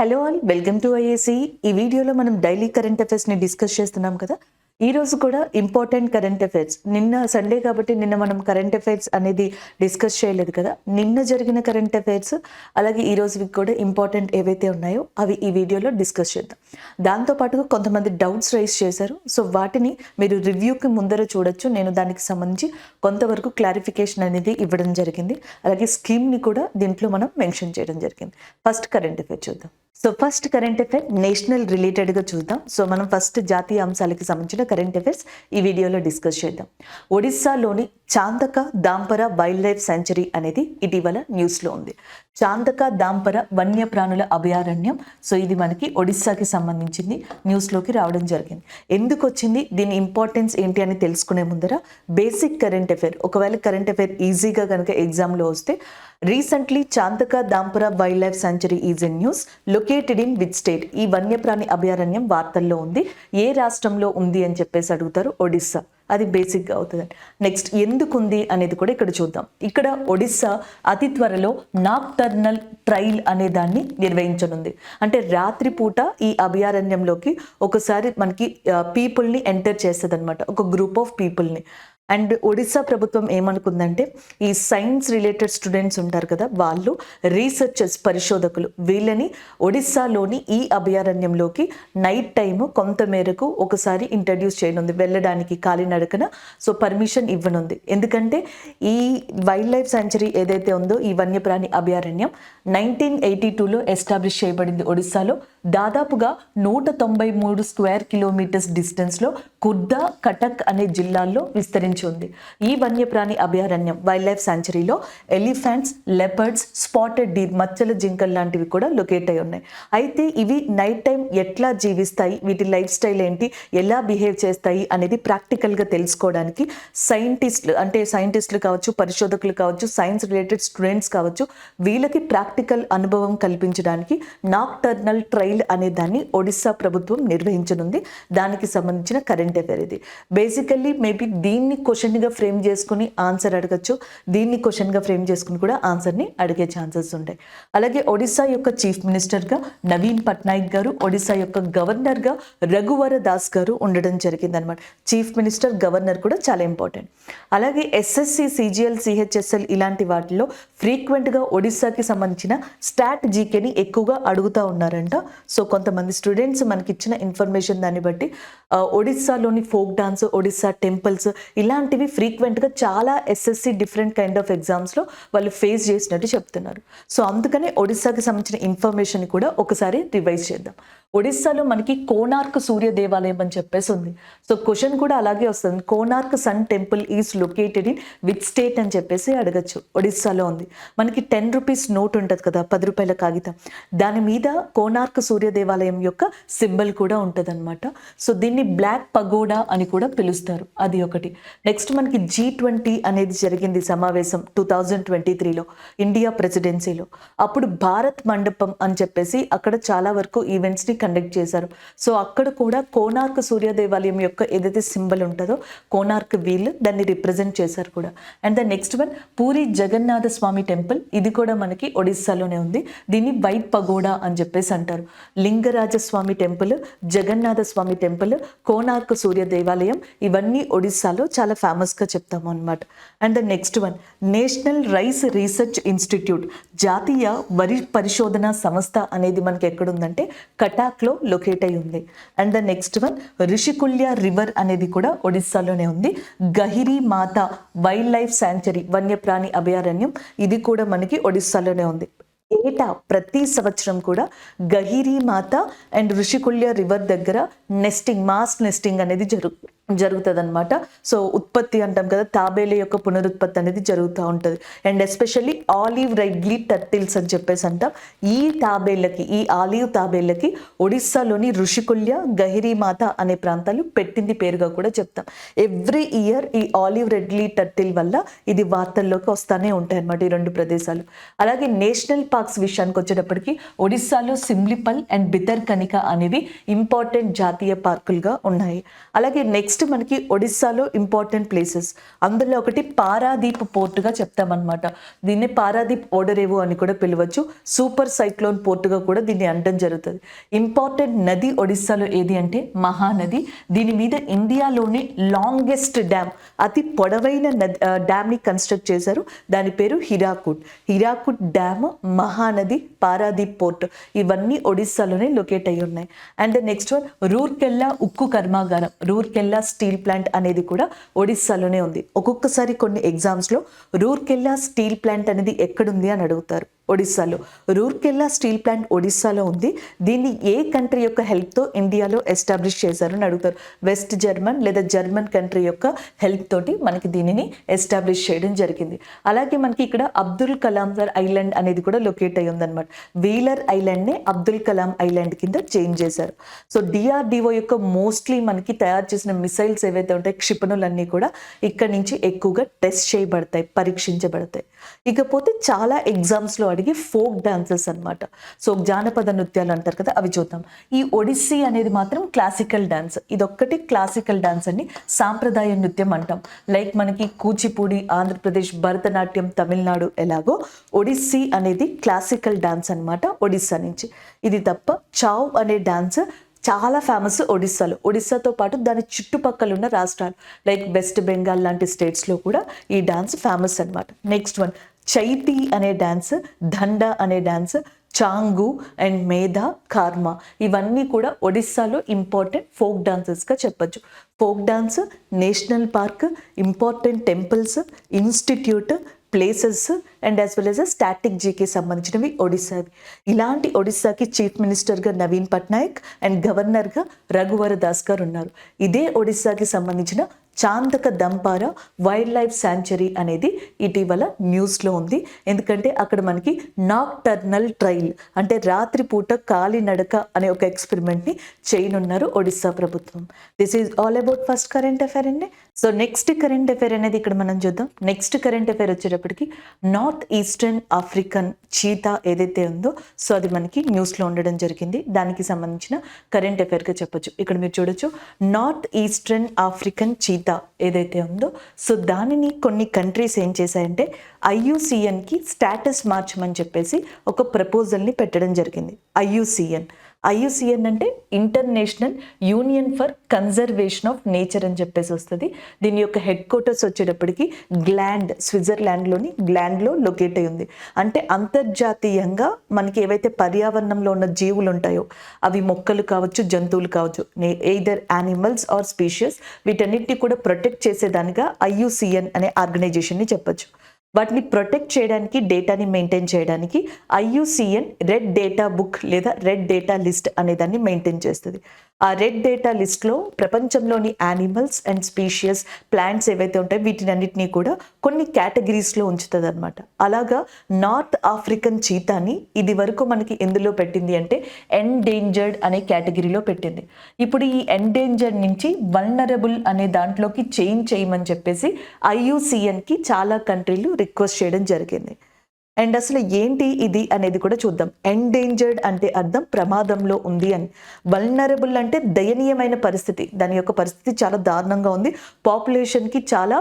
Hello all, welcome to IAC. ఈ వీడియోలో మనం డైలీ కరెంట్ అఫైర్స్ని డిస్కస్ చేస్తున్నాం కదా. ఈ రోజు కూడా ఇంపార్టెంట్ కరెంట్ అఫైర్స్. నిన్న సండే కాబట్టి నిన్న మనం కరెంట్ అఫైర్స్ అనేది డిస్కస్ చేయలేదు కదా. నిన్న జరిగిన కరెంట్ అఫైర్స్ అలాగే ఈ రోజుకి కూడా ఇంపార్టెంట్ ఏవైతే ఉన్నాయో అవి ఈ వీడియోలో డిస్కస్ చేద్దాం. దాంతోపాటుగా కొంతమంది డౌట్స్ రైజ్ చేశారు. సో వాటిని మీరు రివ్యూకి ముందర చూడొచ్చు. నేను దానికి సంబంధించి కొంతవరకు క్లారిఫికేషన్ అనేది ఇవ్వడం జరిగింది. అలాగే స్కీమ్ని కూడా దీంట్లో మనం మెన్షన్ చేయడం జరిగింది. ఫస్ట్ కరెంట్ అఫైర్ చూద్దాం. So first current affair national రిలేటెడ్గా చూద్దాం. సో మనం ఫస్ట్ జాతీయ అంశాలకి సంబంధించిన కరెంట్ అఫైర్స్ ఈ వీడియోలో డిస్కస్ చేద్దాం. ఒడిస్సాలోని చాందక దాంపర వైల్డ్ లైఫ్ సెంచరీ అనేది ఇటీవల న్యూస్లో ఉంది. చాందక దాంపర వన్యప్రాణుల అభయారణ్యం. సో ఇది మనకి ఒడిస్సాకి సంబంధించింది, న్యూస్లోకి రావడం జరిగింది. ఎందుకు వచ్చింది, దీని ఇంపార్టెన్స్ ఏంటి అని తెలుసుకునే ముందర బేసిక్ కరెంట్ అఫైర్, ఒకవేళ కరెంట్ అఫైర్ ఈజీగా కనుక ఎగ్జామ్లో వస్తే, recently Chandaka Dampara wildlife sanctuary is in news, located in which state. ఈ వన్యప్రాణి అభయారణ్యం వార్తల్లో ఉంది. ఏ రాష్ట్రంలో ఉంది అని చెప్పేసి అడుగుతారు, ఒడిస్సా. అది బేసిక్గా అవుతుంది. నెక్స్ట్ ఎందుకు ఉంది అనేది కూడా ఇక్కడ చూద్దాం. ఇక్కడ ఒడిస్సా అతి త్వరలో నాక్టర్నల్ ట్రైల్ అనే దాన్ని నిర్వహించనుంది. అంటే రాత్రిపూట ఈ అభయారణ్యంలోకి ఒకసారి మనకి పీపుల్ని ఎంటర్ చేస్తుంది అనమాట, ఒక గ్రూప్ ఆఫ్ పీపుల్ని. అండ్ ఒడిస్సా ప్రభుత్వం ఏమనుకుందంటే, ఈ సైన్స్ రిలేటెడ్ స్టూడెంట్స్ ఉంటారు కదా, వాళ్ళు రీసెర్చర్స్, పరిశోధకులు, వీళ్ళని ఒడిస్సాలోని ఈ అభయారణ్యంలోకి నైట్ టైము కొంత మేరకు ఒకసారి ఇంట్రడ్యూస్ చేయనుంది, వెళ్ళడానికి కాలినడకన. సో పర్మిషన్ ఇవ్వనుంది. ఎందుకంటే ఈ వైల్డ్ లైఫ్ సెంచరీ ఏదైతే ఉందో, ఈ వన్యప్రాణి అభయారణ్యం 1982లో ఎస్టాబ్లిష్ చేయబడింది ఒడిస్సాలో. దాదాపుగా 193 స్క్వేర్ కిలోమీటర్స్ డిస్టెన్స్లో కుర్దా, కటక్ అనే జిల్లాల్లో విస్తరించి ఉంది. ఈ వన్యప్రాణి అభయారణ్యం వైల్డ్ లైఫ్ సెంచరీలో ఎలిఫెంట్స్, లెపర్డ్స్, స్పాటెడ్ డీర్, మచ్చల జింకల్ లాంటివి కూడా లొకేట్ అయి ఉన్నాయి. అయితే ఇవి నైట్ టైం ఎట్లా జీవిస్తాయి, వీటి లైఫ్ స్టైల్ ఏంటి, ఎలా బిహేవ్ చేస్తాయి అనేది ప్రాక్టికల్గా తెలుసుకోవడానికి సైంటిస్టులు కావచ్చు, పరిశోధకులు కావచ్చు, సైన్స్ రిలేటెడ్ స్టూడెంట్స్ కావచ్చు, వీళ్ళకి ప్రాక్టికల్ అనుభవం కల్పించడానికి నాక్టర్నల్ ట్రైల్ అనే దాన్ని ఒడిస్సా ప్రభుత్వం నిర్వహించనుంది. దానికి సంబంధించిన కరెంట్ అఫైర్ ఇది. బేసికల్లీ మేబీ దీన్ని క్వశ్చన్గా ఫ్రేమ్ చేసుకుని ఆన్సర్ అడగచ్చు, దీన్ని క్వశ్చన్గా ఫ్రేమ్ చేసుకుని కూడా ఆన్సర్ని అడిగే ఛాన్సెస్ ఉంటాయి. అలాగే ఒడిస్సా యొక్క చీఫ్ మినిస్టర్గా నవీన్ పట్నాయక్ గారు, ఒడిస్సా యొక్క గవర్నర్గా రఘువర దాస్ గారు ఉండడం జరిగింది అనమాట. చీఫ్ మినిస్టర్, గవర్నర్ కూడా చాలా ఇంపార్టెంట్. అలాగే ఎస్ఎస్సి, సిజిఎల్, సిహెచ్ఎస్ఎల్ ఇలాంటి వాటిల్లో ఫ్రీక్వెంట్గా ఒడిస్సాకి సంబంధించిన స్టాట్ జీకేని ఎక్కువగా అడుగుతూ ఉన్నారంట. సో కొంతమంది స్టూడెంట్స్ మనకి ఇచ్చిన ఇన్ఫర్మేషన్ దాన్ని బట్టి ఒడిస్సాలోని ఫోక్ డాన్స్, ఒడిస్సా టెంపుల్స్ ఇలాంటివి ఫ్రీక్వెంట్గా చాలా ఎస్ఎస్సి డిఫరెంట్ కైండ్ ఆఫ్ ఎగ్జామ్స్లో వాళ్ళు ఫేస్ చేసినట్టు చెప్తున్నారు. సో అందుకనే ఒడిస్సాకి సంబంధించిన ఇన్ఫర్మేషన్ కూడా ఒకసారి రివైజ్ చేద్దాం. ఒడిస్సాలో మనకి కోనార్క్ సూర్య దేవాలయం అని చెప్పేసి ఉంది. సో క్వశ్చన్ కూడా అలాగే వస్తుంది, Konark sun temple is located in which state అని చెప్పేసి అడగచ్చు. ఒడిస్సాలో ఉంది. మనకి 10 రూపీస్ నోట్ ఉంటుంది కదా, 10 రూపాయల కాగితం, దాని మీద కోనార్క్ సూర్య దేవాలయం యొక్క సింబల్ కూడా ఉంటుంది అనమాట. సో దీన్ని బ్లాక్ పగోడా అని కూడా పిలుస్తారు. అది ఒకటి. నెక్స్ట్ మనకి G20 అనేది జరిగింది సమావేశం 2023లో ఇండియా ప్రెసిడెన్సీలో. అప్పుడు భారత్ మండపం అని చెప్పేసి అక్కడ చాలా వరకు ఈవెంట్స్ని కండక్ట్ చేశారు. సో అక్కడ కూడా కోనార్క్ సూర్య దేవాలయం యొక్క ఏదైతే సింబల్ ఉంటుందో, కోనార్క్ వీల్, దాన్ని రిప్రజెంట్ చేశారు కూడా. And the next one Puri Jagannatha Swami temple. ఇది కూడా మనకి ఒడిస్సాలోనే ఉంది. దీన్ని వైట్ పగోడా అని చెప్పేసి అంటారు. లింగరాజస్వామి టెంపుల్, జగన్నాథ స్వామి టెంపుల్, కోనార్క్ సూర్య దేవాలయం ఇవన్నీ ఒడిస్సాలో చాలా ఫేమస్గా చెప్తాము అనమాట. And the next one national rice research institute, జాతీయ వరి పరిశోధన సంస్థ అనేది మనకి ఎక్కడుందంటే కటాక్లో లొకేట్ అయి ఉంది. And the next one Rishikulya river అనేది కూడా ఒడిస్సాలోనే ఉంది. గహిరీ మాత వైల్డ్ లైఫ్ శాంక్చురీ, వన్యప్రాణి అభయారణ్యం, ఇది కూడా మనకి ఒడిస్సాలోనే ఉంది. ప్రతి సంవత్సరం కూడా గహిరీ మాత అండ్ ఋషికుల్య రివర్ దగ్గర మాస్ నెస్టింగ్ అనేది జరుగుతుంది అనమాట. సో ఉత్పత్తి అంటాం కదా, తాబేల యొక్క పునరుత్పత్తి అనేది జరుగుతూ ఉంటుంది. అండ్ ఎస్పెషల్లీ ఆలివ్ రైడ్లీ టర్టిల్స్ అని చెప్పేసి అంటాం. ఈ ఆలివ్ తాబేళ్ళకి ఒడిస్సాలోని ఋషికుల్య, గహిరీమాత అనే ప్రాంతాలు పెట్టింది పేరుగా కూడా చెప్తాం. ఎవ్రీ ఇయర్ ఈ ఆలివ్ రెడ్లీ టర్టిల్ వల్ల ఇది వార్తల్లోకి వస్తానే ఉంటాయి అన్నమాట ఈ రెండు ప్రదేశాలు. అలాగే నేషనల్ పార్క్స్ విషయానికి వచ్చేటప్పటికి ఒడిస్సాలో సిమ్లిపల్ అండ్ బితర్కనికా అనేవి ఇంపార్టెంట్ జాతీయ పార్కులుగా ఉన్నాయి. అలాగే నెక్స్ట్ నెక్స్ట్ మనకి ఒడిస్సాలో ఇంపార్టెంట్ ప్లేసెస్, అందులో ఒకటి పారాదీప్ పోర్టుగా చెప్తామన్నమాట. దీన్ని పారాదీప్ ఓడరేవు అని కూడా పిలవచ్చు, సూపర్ సైక్లోన్ పోర్టుగా కూడా దీన్ని అనడం జరుగుతుంది. ఇంపార్టెంట్ నది ఒడిస్సాలో ఏది అంటే మహానది. దీని మీద ఇండియాలోనే లాంగెస్ట్ డ్యామ్, అతి పొడవైన డ్యామ్ని కన్స్ట్రక్ట్ చేశారు. దాని పేరు హీరాకుడ్ డ్యామ్, మహానది, పారాదీప్ పోర్ట్, ఇవన్నీ ఒడిస్సాలోనే లొకేట్ అయి ఉన్నాయి. అండ్ నెక్స్ట్ వన్ రూర్కెల్లా ఉక్కు కర్మాగారం, రూర్కెల్లా స్టీల్ ప్లాంట్ అనేది కూడా ఒడిస్సాలోనే ఉంది. ఒక్కొక్కసారి కొన్ని ఎగ్జామ్స్లో రూర్కెల్లా స్టీల్ ప్లాంట్ అనేది ఎక్కడుంది అని అడుగుతారు. ఒడిస్సాలో. రూర్కెల్లా స్టీల్ ప్లాంట్ ఒడిస్సాలో ఉంది. దీన్ని ఏ కంట్రీ యొక్క హెల్ప్తో ఇండియాలో ఎస్టాబ్లిష్ చేశారు అని అడుగుతారు. వెస్ట్ జర్మన్ లేదా జర్మన్ కంట్రీ యొక్క హెల్ప్ తోటి మనకి దీనిని ఎస్టాబ్లిష్ చేయడం జరిగింది. అలాగే మనకి ఇక్కడ అబ్దుల్ కలాం ఐలాండ్ అనేది కూడా లొకేట్ అయ్యి ఉందన్నమాట. వీలర్ ఐలాండ్నే అబ్దుల్ కలాం ఐలాండ్ కింద చేంజ్ చేశారు. సో డిఆర్డిఓ యొక్క మోస్ట్లీ మనకి తయారు చేసిన మిసైల్స్ ఏవైతే ఉంటాయి, క్షిపణులన్నీ కూడా ఇక్కడ నుంచి ఎక్కువగా టెస్ట్ చేయబడతాయి, పరీక్షించబడతాయి. ఇకపోతే చాలా ఎగ్జామ్స్లో అడిగి ఫోక్ డాన్సెస్ అన్నమాట. సో జానపద నృత్యాలు అంటారు కదా, అవి చూద్దాం. ఈ ఒడిస్సీ అనేది మాత్రం క్లాసికల్ డాన్స్. ఇదొక్కటి క్లాసికల్ డాన్స్ అని సాంప్రదాయ నృత్యం అంటాం. లైక్ మనకి కూచిపూడి ఆంధ్రప్రదేశ్, భరతనాట్యం తమిళనాడు ఎలాగో ఒడిస్సీ అనేది క్లాసికల్ డాన్స్ అన్నమాట ఒడిస్సా నుంచి. ఇది తప్ప చావ్ అనే డాన్స్ చాలా ఫేమస్ ఒడిస్సాలో. ఒడిస్సాతో పాటు దాని చుట్టుపక్కల ఉన్న రాష్ట్రాలు లైక్ వెస్ట్ బెంగాల్ లాంటి స్టేట్స్లో కూడా ఈ డాన్స్ ఫేమస్ అన్నమాట. నెక్స్ట్ వన్ చైతి అనే డాన్స్, దండా అనే డాన్స్, చాంగు అండ్ మేధా, కార్మా, ఇవన్నీ కూడా ఒడిస్సాలో ఇంపార్టెంట్ ఫోక్ డాన్సెస్గా చెప్పచ్చు. Folk dance, national park, important temples, institute, places and as well as static జీకి సంబంధించినవి ఒడిస్సావి. ఇలాంటి ఒడిస్సాకి చీఫ్ మినిస్టర్గా నవీన్ పట్నాయక్ అండ్ గవర్నర్గా రఘువర్ దాస్ గారు ఉన్నారు. ఇదే ఒడిస్సాకి సంబంధించిన చాందక దంపారా వైల్డ్ లైఫ్ శాంచురీ అనేది ఇటీవల న్యూస్లో ఉంది. ఎందుకంటే అక్కడ మనకి నాక్టర్నల్ ట్రైల్ అంటే రాత్రిపూట కాలినడక అనే ఒక ఎక్స్పెరిమెంట్ని చేయనున్నారు ఒడిస్సా ప్రభుత్వం. This is all about first current affair అండి. సో నెక్స్ట్ కరెంట్ అఫైర్ అనేది ఇక్కడ మనం చూద్దాం. నెక్స్ట్ కరెంట్ అఫైర్ వచ్చేటప్పటికి నార్త్ ఈస్టర్న్ ఆఫ్రికన్ చీతా ఏదైతే ఉందో, సో అది మనకి న్యూస్లో ఉండడం జరిగింది. దానికి సంబంధించిన కరెంట్ అఫైర్గా చెప్పొచ్చు. ఇక్కడ మీరు చూడొచ్చు, నార్త్ ఈస్టర్న్ ఆఫ్రికన్ చీతా ఏదైతే ఉందో, సో దానిని కొన్ని కంట్రీస్ ఏం చేశాయంటే IUCNకి స్టేటస్ మార్చమని చెప్పేసి ఒక ప్రపోజల్ని పెట్టడం జరిగింది. IUCN అంటే international union for conservation of nature అని చెప్పేసి వస్తుంది. దీని యొక్క హెడ్ క్వార్టర్స్ వచ్చేటప్పటికి స్విట్జర్లాండ్లోని గ్లాండ్లో లొకేట్ అయి ఉంది. అంటే అంతర్జాతీయంగా మనకి ఏవైతే పర్యావరణంలో ఉన్న జీవులు ఉంటాయో, అవి మొక్కలు కావచ్చు, జంతువులు కావచ్చు, ఎయిదర్ యానిమల్స్ ఆర్ స్పీషియస్, వీటన్నిటిని కూడా ప్రొటెక్ట్ చేసేదానిగా IUCN అనే ఆర్గనైజేషన్ని చెప్పొచ్చు. వాటిని ప్రొటెక్ట్ చేయడానికి, డేటాని మెయింటైన్ చేయడానికి IUCN రెడ్ డేటా బుక్ లేదా రెడ్ డేటా లిస్ట్ అనేదాన్ని మెయింటైన్ చేస్తుంది. ఆ రెడ్ డేటా లిస్ట్లో ప్రపంచంలోని యానిమల్స్ అండ్ స్పీషియస్, ప్లాంట్స్ ఏవైతే ఉంటాయో వీటినన్నిటినీ కూడా కొన్ని కేటగిరీస్లో ఉంచుతుంది అనమాట. అలాగా నార్త్ ఆఫ్రికన్ చీతాని ఇది వరకు మనకి ఎందులో పెట్టింది అంటే ఎండేంజర్డ్ అనే కేటగిరీలో పెట్టింది. ఇప్పుడు ఈ ఎండేంజర్డ్ నుంచి వల్నరబుల్ అనే దాంట్లోకి చేంజ్ చేయమని చెప్పేసి IUCNకి చాలా కంట్రీలు రిక్వెస్ట్ చేయడం జరిగింది. అండ్ అసలు ఏంటి ఇది అనేది కూడా చూద్దాం. ఎండేంజర్డ్ అంటే అర్థం ప్రమాదంలో ఉంది అని. వల్నరబుల్ అంటే దయనీయమైన పరిస్థితి, దాని యొక్క పరిస్థితి చాలా దారుణంగా ఉంది, పాపులేషన్కి చాలా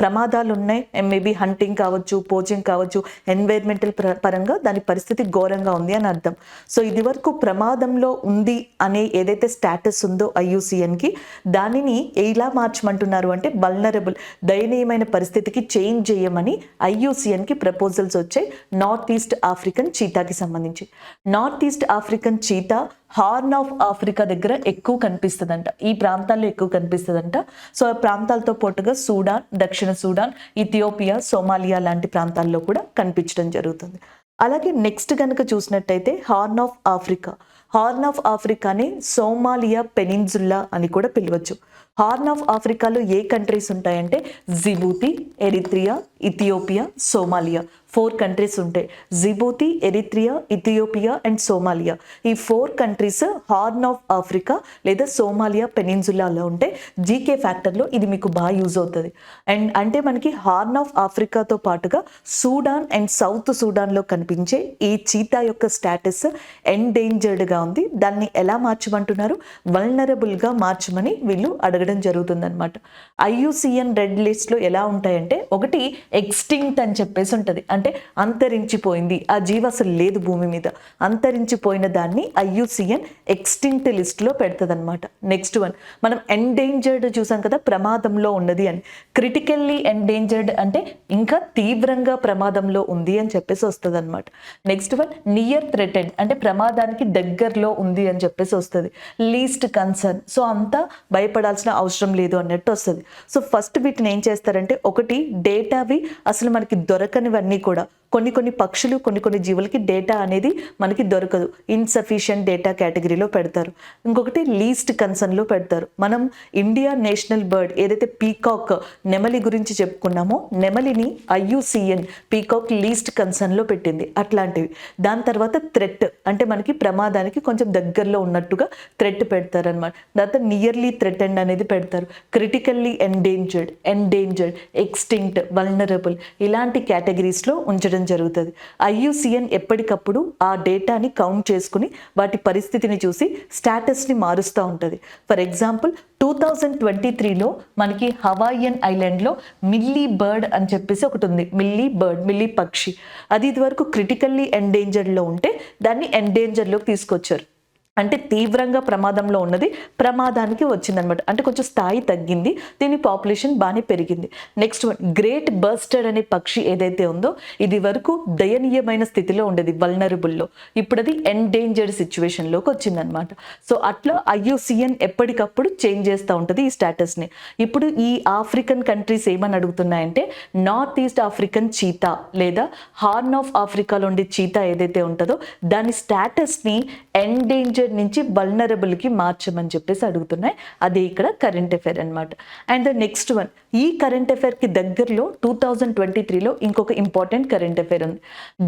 ప్రమాదాలు ఉన్నాయి, మేబీ హంటింగ్ కావచ్చు, పోచింగ్ కావచ్చు, ఎన్వైర్మెంటల్ పరంగా దాని పరిస్థితి ఘోరంగా ఉంది అని అర్థం. సో ఇది వరకు ప్రమాదంలో ఉంది అనే ఏదైతే స్టేటస్ ఉందో IUCNకి, దానిని ఎలా మార్చమంటున్నారు అంటే వల్నరబుల్, దయనీయమైన పరిస్థితికి చేంజ్ చేయమని IUCNకి ప్రపోజల్స్ వచ్చాయి నార్త్ ఈస్ట్ ఆఫ్రికన్ చీతాకి సంబంధించి. North east African cheetah horn of Africa దగ్గర ఎక్కువ కనిపిస్తుందంట, ఈ ప్రాంతాల్లో ఎక్కువ కనిపిస్తుందంట. సో ఆ ప్రాంతాలతో పాటుగా సూడాన్, దక్షిణ సూడాన్, ఇథియోపియా, సోమాలియా లాంటి ప్రాంతాల్లో కూడా కనిపించడం జరుగుతుంది. అలాగే నెక్స్ట్ కనుక చూసినట్టయితే హార్న్ ఆఫ్ ఆఫ్రికాని సోమాలియా పెనిన్సులా అని కూడా పిలవచ్చు. హార్న్ ఆఫ్ ఆఫ్రికాలో ఏ కంట్రీస్ ఉంటాయంటే జిబూతి, ఎరిత్రియా, ఇథియోపియా, సోమాలియా, 4 కంట్రీస్ ఉంటాయి. జిబూతి, ఎరిత్రియా, ఇథియోపియా అండ్ సోమాలియా. ఈ 4 కంట్రీస్ హార్న్ ఆఫ్ ఆఫ్రికా లేదా సోమాలియా పెనిన్సులాలో ఉంటే జీకే ఫ్యాక్టర్లో ఇది మీకు బాగా యూజ్ అవుతుంది. అండ్ అంటే మనకి హార్న్ ఆఫ్ ఆఫ్రికాతో పాటుగా సూడాన్ అండ్ సౌత్ సూడాన్లో కనిపించే ఈ చీతా యొక్క స్టేటస్ ఎండేంజర్డ్గా ఉంది. దాన్ని ఎలా మార్చమంటున్నారు? వల్నరబుల్గా మార్చమని వీళ్ళు అడగడం జరుగుతుందన్నమాట. IUCN రెడ్ లిస్ట్లో ఎలా ఉంటాయంటే ఒకటి ఎక్స్టింక్ట్ అని చెప్పేసి ఉంటుంది, అంటే అంతరించిపోయింది, ఆ జీవ అసలు లేదు భూమి మీద, అంతరించిపోయిన దాన్ని IUCN ఎక్స్టింక్ట్ లిస్ట్లో పెడుతుంది అనమాట. నెక్స్ట్ వన్ మనం ఎండేంజర్డ్ చూసాం కదా, ప్రమాదంలో ఉన్నది అని. క్రిటికల్లీ ఎండేంజర్డ్ అంటే ఇంకా తీవ్రంగా ప్రమాదంలో ఉంది అని చెప్పేసి వస్తుంది అనమాట. నెక్స్ట్ వన్ నియర్ థ్రెటెడ్ అంటే ప్రమాదానికి దగ్గరలో ఉంది అని చెప్పేసి వస్తుంది. లీస్ట్ కన్సర్న్, సో అంతా భయపడాల్సిన అవసరం లేదు అన్నట్టు వస్తుంది. సో ఫస్ట్ వీటిని ఏం చేస్తారంటే ఒకటి డేటావి అసలు మనకి దొరకనివన్నీ కూడా కొన్ని పక్షులు కొన్ని జీవులకి డేటా అనేది మనకి దొరకదు, ఇన్సఫిషియంట్ డేటా కేటగిరీలో పెడతారు. ఇంకొకటి లీస్ట్ కన్సర్న్లో పెడతారు. మనం ఇండియా నేషనల్ బర్డ్ ఏదైతే పీకాక్ నెమలి గురించి చెప్పుకున్నామో నెమలిని IUCN పీకాక్ లీస్ట్ కన్సర్న్లో పెట్టింది, అట్లాంటివి. దాని తర్వాత థ్రెట్ అంటే మనకి ప్రమాదానికి కొంచెం దగ్గరలో ఉన్నట్టుగా థ్రెట్ పెడతారు అనమాట. దాంతో నియర్లీ థ్రెటెండ్ అనేది పెడతారు. క్రిటికల్లీ ఎండేంజర్డ్, ఎక్స్టింక్ట్, వల్నరబుల్ ఇలాంటి కేటగిరీస్లో ఉంచడం జరుగుతుంది. IUCN ఎప్పటికప్పుడు ఆ డేటాని కౌంట్ చేసుకుని వాటి పరిస్థితిని చూసి స్టేటస్ని మారుస్తూ ఉంటుంది. ఫర్ ఎగ్జాంపుల్ 2023లో మనకి హవాయియన్ ఐలాండ్లో మిల్లీ బర్డ్ అని చెప్పేసి ఒకటి ఉంది. మిల్లీ పక్షి. అది ఇదివరకు క్రిటికల్లీ ఎండేంజర్డ్లో ఉంటే దాన్ని ఎండేంజర్లోకి తీసుకొచ్చారు. అంటే తీవ్రంగా ప్రమాదంలో ఉన్నది ప్రమాదానికి వచ్చిందనమాట, అంటే కొంచెం స్థాయి తగ్గింది, దీని పాపులేషన్ బాగానే పెరిగింది. నెక్స్ట్ వన్ గ్రేట్ బర్స్టర్డ్ అనే పక్షి ఏదైతే ఉందో ఇది వరకు దయనీయమైన స్థితిలో ఉండేది, వల్నరబుల్లో. ఇప్పుడు అది ఎండేంజర్డ్ సిచ్యువేషన్లోకి వచ్చిందనమాట. సో అట్లా IUCN ఎప్పటికప్పుడు చేంజ్ చేస్తూ ఉంటుంది ఈ స్టేటస్ని. ఇప్పుడు ఈ ఆఫ్రికన్ కంట్రీస్ ఏమని అడుగుతున్నాయంటే నార్త్ ఈస్ట్ ఆఫ్రికన్ చీతా లేదా హార్న్ ఆఫ్ ఆఫ్రికాలో ఉండే చీతా ఏదైతే ఉంటుందో దాని స్టేటస్ని ఎండేంజర్డ్ నుంచి వల్నరబుల్కి మార్చమని చెప్పేసి అడుగుతున్నాయి. అదే ఇక్కడ కరెంట్ అఫైర్ అనమాట. అండ్ ద నెక్స్ట్ వన్ ఈ కరెంట్ అఫైర్కి దగ్గరలో 2023లో ఇంకొక ఇంపార్టెంట్ కరెంట్ అఫైర్ ఉంది.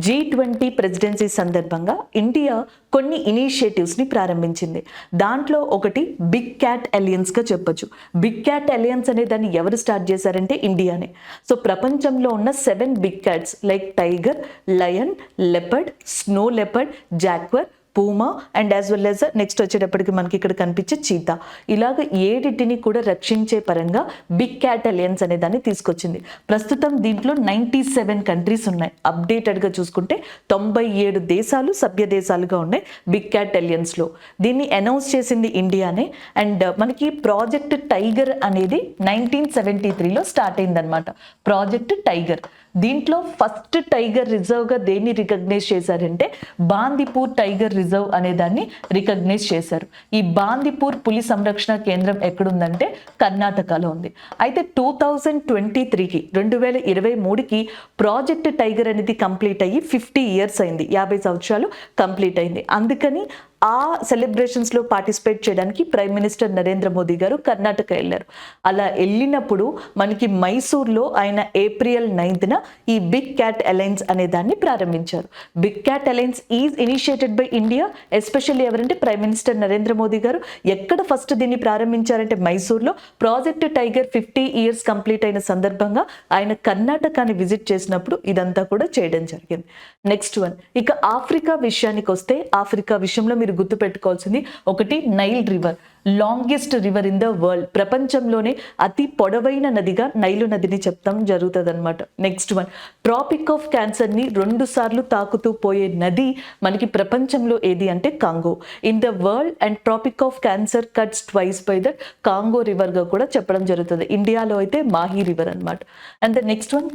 G20 ప్రెసిడెన్సీ సందర్భంగా ఇండియా కొన్ని ఇనిషియేటివ్స్ని ప్రారంభించింది. దాంట్లో ఒకటి బిగ్ క్యాట్ అలయన్స్గా చెప్పొచ్చు. బిగ్ క్యాట్ అలయన్స్ అనే దాన్ని ఎవరు స్టార్ట్ చేశారంటే ఇండియానే. సో ప్రపంచంలో ఉన్న 7 big cats like tiger, lion, leopard, snow leopard, jaguar, puma and as well as next వచ్చేటప్పటికి మనకి ఇక్కడ కనిపించే చీతా, ఇలాగ 7టిని కూడా రక్షించే పరంగా బిగ్ క్యాట్ అలయన్స్ అనే దాన్ని తీసుకొచ్చింది. ప్రస్తుతం దీంట్లో 97 కంట్రీస్ ఉన్నాయి. అప్డేటెడ్గా చూసుకుంటే 97 దేశాలు సభ్య దేశాలుగా ఉన్నాయి బిగ్ క్యాట్ అలయన్స్లో. దీన్ని అనౌన్స్ చేసింది ఇండియానే. అండ్ మనకి ప్రాజెక్ట్ టైగర్ అనేది 1973లో స్టార్ట్ అయిందనమాట. ప్రాజెక్ట్ టైగర్ దీంట్లో ఫస్ట్ టైగర్ రిజర్వ్గా దేన్ని రికగ్నైజ్ చేశారంటే బాందీపూర్ టైగర్ రిజర్వ్ అనే దాన్ని రికగ్నైజ్ చేశారు. ఈ బాందీపూర్ పులి సంరక్షణ కేంద్రం ఎక్కడుందంటే కర్ణాటకలో ఉంది. అయితే 2023కి 2023కి ప్రాజెక్ట్ టైగర్ అనేది కంప్లీట్ అయ్యి 50 ఇయర్స్ అయింది, 50 సంవత్సరాలు కంప్లీట్ అయింది. అందుకని ఆ సెలబ్రేషన్స్లో పార్టిసిపేట్ చేయడానికి ప్రైమ్ మినిస్టర్ నరేంద్ర మోదీ గారు కర్ణాటక వెళ్ళారు. అలా వెళ్ళినప్పుడు మనకి మైసూర్లో ఆయన ఏప్రిల్ 9న ఈ బిగ్ క్యాట్ అలయన్స్ అనే దాన్ని ప్రారంభించారు. Big cat alliance is initiated by India, especially ఎవరంటే ప్రైమ్ మినిస్టర్ నరేంద్ర మోదీ గారు. ఎక్కడ ఫస్ట్ దీన్ని ప్రారంభించారంటే మైసూర్లో. ప్రాజెక్ట్ టైగర్ 50 ఇయర్స్ కంప్లీట్ అయిన సందర్భంగా ఆయన కర్ణాటకని విజిట్ చేసినప్పుడు ఇదంతా కూడా చేయడం జరిగింది. నెక్స్ట్ వన్ ఇక ఆఫ్రికా విషయానికి వస్తే, ఆఫ్రికా విషయంలో మీరు గుర్తుపెట్టుకోవాల్సింది ఒకటి Nile river, longest river in the world. ప్రపంచంలోనే అతి పొడవైన నదిగా నైలు నదిని చెప్తాం జరుగుతుంది అనమాట. నెక్స్ట్ వన్ ట్రాపిక్ ఆఫ్ క్యాన్సర్ని 2 సార్లు తాకుతూ పోయే నది మనకి ప్రపంచంలో ఏది అంటే Congo. In the world and Tropic of Cancer cuts twice by the Congo రివర్గా కూడా చెప్పడం జరుగుతుంది. ఇండియాలో అయితే మాహి రివర్ అనమాట. And the next one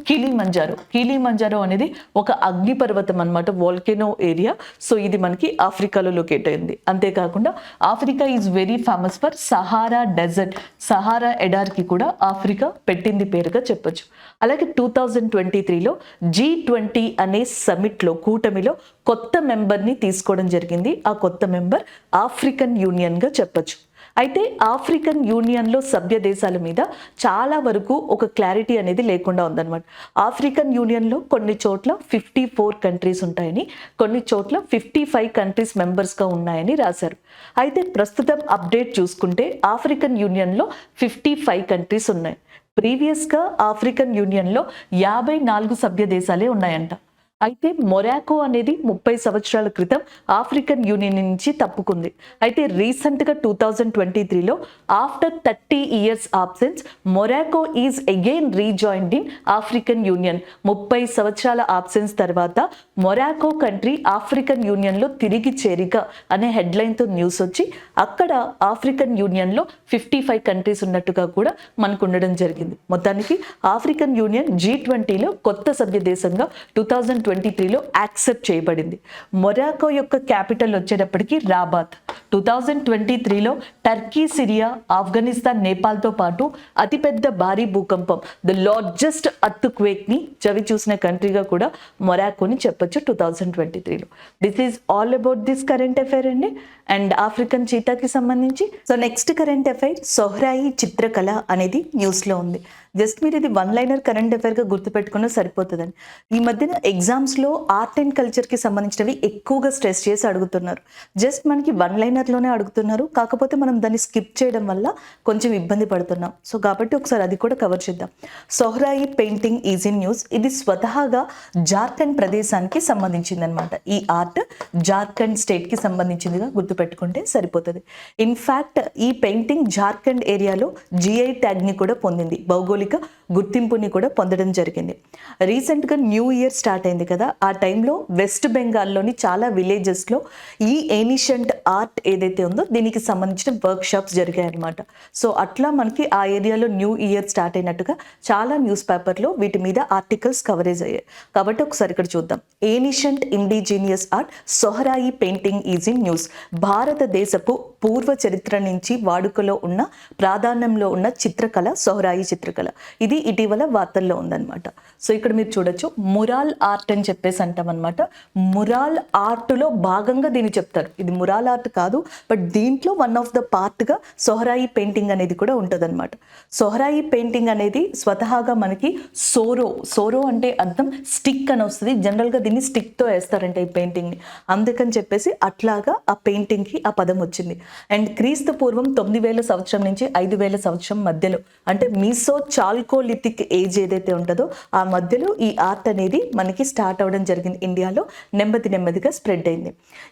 Kilimanjaro అనేది ఒక అగ్నిపర్వతం అనమాట, వాల్కెనో ఏరియా. సో ఇది మనకి ఆఫ్రికాలో లొకేట్ అయింది. అంతేకాకుండా Africa is very famous for Sahara desert, Sahara ఎడార్కి కూడా ఆఫ్రికా పెట్టింది పేరుగా చెప్పొచ్చు. అలాగే 2023లో G20 అనే సమిట్లో, కూటమిలో కొత్త మెంబర్ని తీసుకోవడం జరిగింది. ఆ కొత్త మెంబర్ ఆఫ్రికన్ యూనియన్గా చెప్పొచ్చు. అయితే ఆఫ్రికన్ యూనియన్లో సభ్య దేశాల మీద చాలా వరకు ఒక క్లారిటీ అనేది లేకుండా ఉందన్నమాట. ఆఫ్రికన్ యూనియన్లో కొన్ని చోట్ల 54 కంట్రీస్ ఉంటాయని, కొన్ని చోట్ల 55 కంట్రీస్ మెంబర్స్గా ఉన్నాయని రాశారు. అయితే ప్రస్తుతం అప్డేట్ చూసుకుంటే ఆఫ్రికన్ యూనియన్లో 55 కంట్రీస్ ఉన్నాయి. ప్రీవియస్గా ఆఫ్రికన్ యూనియన్లో 54 సభ్య దేశాలే ఉన్నాయంట. అయితే మొరాకో అనేది 30 సంవత్సరాల క్రితం ఆఫ్రికన్ యూనియన్ నుంచి తప్పుకుంది. అయితే రీసెంట్గా 2023లో after 30 years absence Morocco is again rejoined in African Union. 30 సంవత్సరాల ఆబ్సెన్స్ తర్వాత మొరాకో కంట్రీ ఆఫ్రికన్ యూనియన్లో తిరిగి చేరిక అనే హెడ్లైన్తో న్యూస్ వచ్చి అక్కడ ఆఫ్రికన్ యూనియన్లో 55 కంట్రీస్ ఉన్నట్టుగా కూడా మనకు ఉండడం జరిగింది. మొత్తానికి ఆఫ్రికన్ యూనియన్ G20లో కొత్త సభ్య దేశంగా 2023లో యాక్సెప్ట్ చేయబడింది. మొరాకో యొక్క క్యాపిటల్ వచ్చేటప్పటికి రాబాత్. 2023లో టర్కీ, సిరియా, ఆఫ్ఘనిస్తాన్, నేపాల్తో పాటు అతిపెద్ద భారీ భూకంపం, ద లార్జెస్ట్ అర్త్ క్వేక్ని చవి చూసిన కంట్రీగా కూడా మొరాకోని చెప్పొచ్చు 2023లో. This is all about this current affair అండి, అండ్ ఆఫ్రికన్ చీతాకి సంబంధించి. So next current affair Sohrai చిత్రకళ అనేది న్యూస్లో ఉంది. జస్ట్ మీరు ఇది వన్ లైనర్ కరెంట్ అఫైర్గా గుర్తుపెట్టుకున్నా సరిపోతుందని. ఈ మధ్యన ఎగ్జామ్స్లో ఆర్ట్ అండ్ కల్చర్కి సంబంధించినవి ఎక్కువగా స్ట్రెస్ చేసి అడుగుతున్నారు. జస్ట్ మనకి వన్ లైనర్లోనే అడుగుతున్నారు, కాకపోతే మనం దాన్ని స్కిప్ చేయడం వల్ల కొంచెం ఇబ్బంది పడుతున్నాం. సో కాబట్టి ఒకసారి అది కూడా కవర్ చేద్దాం. సొహ్రాయి పెయింటింగ్ ఈజ్ ఇన్ న్యూస్. ఇది స్వతహాగా జార్ఖండ్ ప్రదేశానికి సంబంధించింది అనమాట. ఈ ఆర్ట్ జార్ఖండ్ స్టేట్కి సంబంధించిందిగా గుర్తుపెట్టుకుంటే సరిపోతుంది. ఇన్ఫ్యాక్ట్ ఈ పెయింటింగ్ జార్ఖండ్ ఏరియాలో GI ట్యాగ్ని కూడా పొందింది, భౌగోళిక గుర్తింపుని కూడా పొందడం జరిగింది. రీసెంట్గా న్యూ ఇయర్ స్టార్ట్ అయింది కదా, ఆ టైంలో వెస్ట్ బెంగాల్లోని చాలా విలేజెస్లో ఈ ఏనిషియంట్ ఆర్ట్ ఏదైతే ఉందో దీనికి సంబంధించిన వర్క్ షాప్స్ జరిగాయి అనమాట. సో అట్లా మనకి ఆ ఏరియాలో న్యూ ఇయర్ స్టార్ట్ అయినట్టుగా చాలా న్యూస్ పేపర్లో వీటి మీద ఆర్టికల్స్ కవరేజ్ అయ్యాయి. కాబట్టి ఒకసారి ఇక్కడ చూద్దాం. Ancient indigenous art Sohrai painting is in news. భారతదేశపు పూర్వ చరిత్ర నుంచి వాడుకలో ఉన్న ప్రాధాన్యంలో ఉన్న చిత్రకళ సొహరాయి చిత్రకళ. ఇది ఇటీవల వార్తల్లో ఉందన్నమాట. సో ఇక్కడ మీరు చూడొచ్చు, మురాల్ ఆర్ట్ అని చెప్పేసి అంటాం అనమాట. మురాల్ ఆర్ట్లో భాగంగా దీన్ని చెప్తారు. ఇది మురాల్ ఆర్ట్ కాదు, బట్ దీంట్లో వన్ ఆఫ్ ద పార్ట్గా సొహరాయి పెయింటింగ్ అనేది కూడా ఉంటుంది అనమాట. సొహరాయి పెయింటింగ్ అనేది స్వతహాగా మనకి సోరో అంటే అర్థం స్టిక్ అని వస్తుంది. జనరల్గా దీన్ని స్టిక్తో వేస్తారంట ఈ పెయింటింగ్ని, అందుకని చెప్పేసి అట్లాగా ఆ పెయింటింగ్కి ఆ పదం వచ్చింది. అండ్ క్రీస్తు పూర్వం 9000 సంవత్సరం నుంచి 5000 సంవత్సరం మధ్యలో, అంటే మీసో చాల్కోలిథిక్ ఏజ్ ఏదైతే ఉంటుందో ఆ మధ్యలో ఈ ఆర్ట్ అనేది మనకి స్టార్ట్ అవ్వడం జరిగింది. ఇండియాలో నెమ్మదిగా స్ప్రెడ్ అయింది.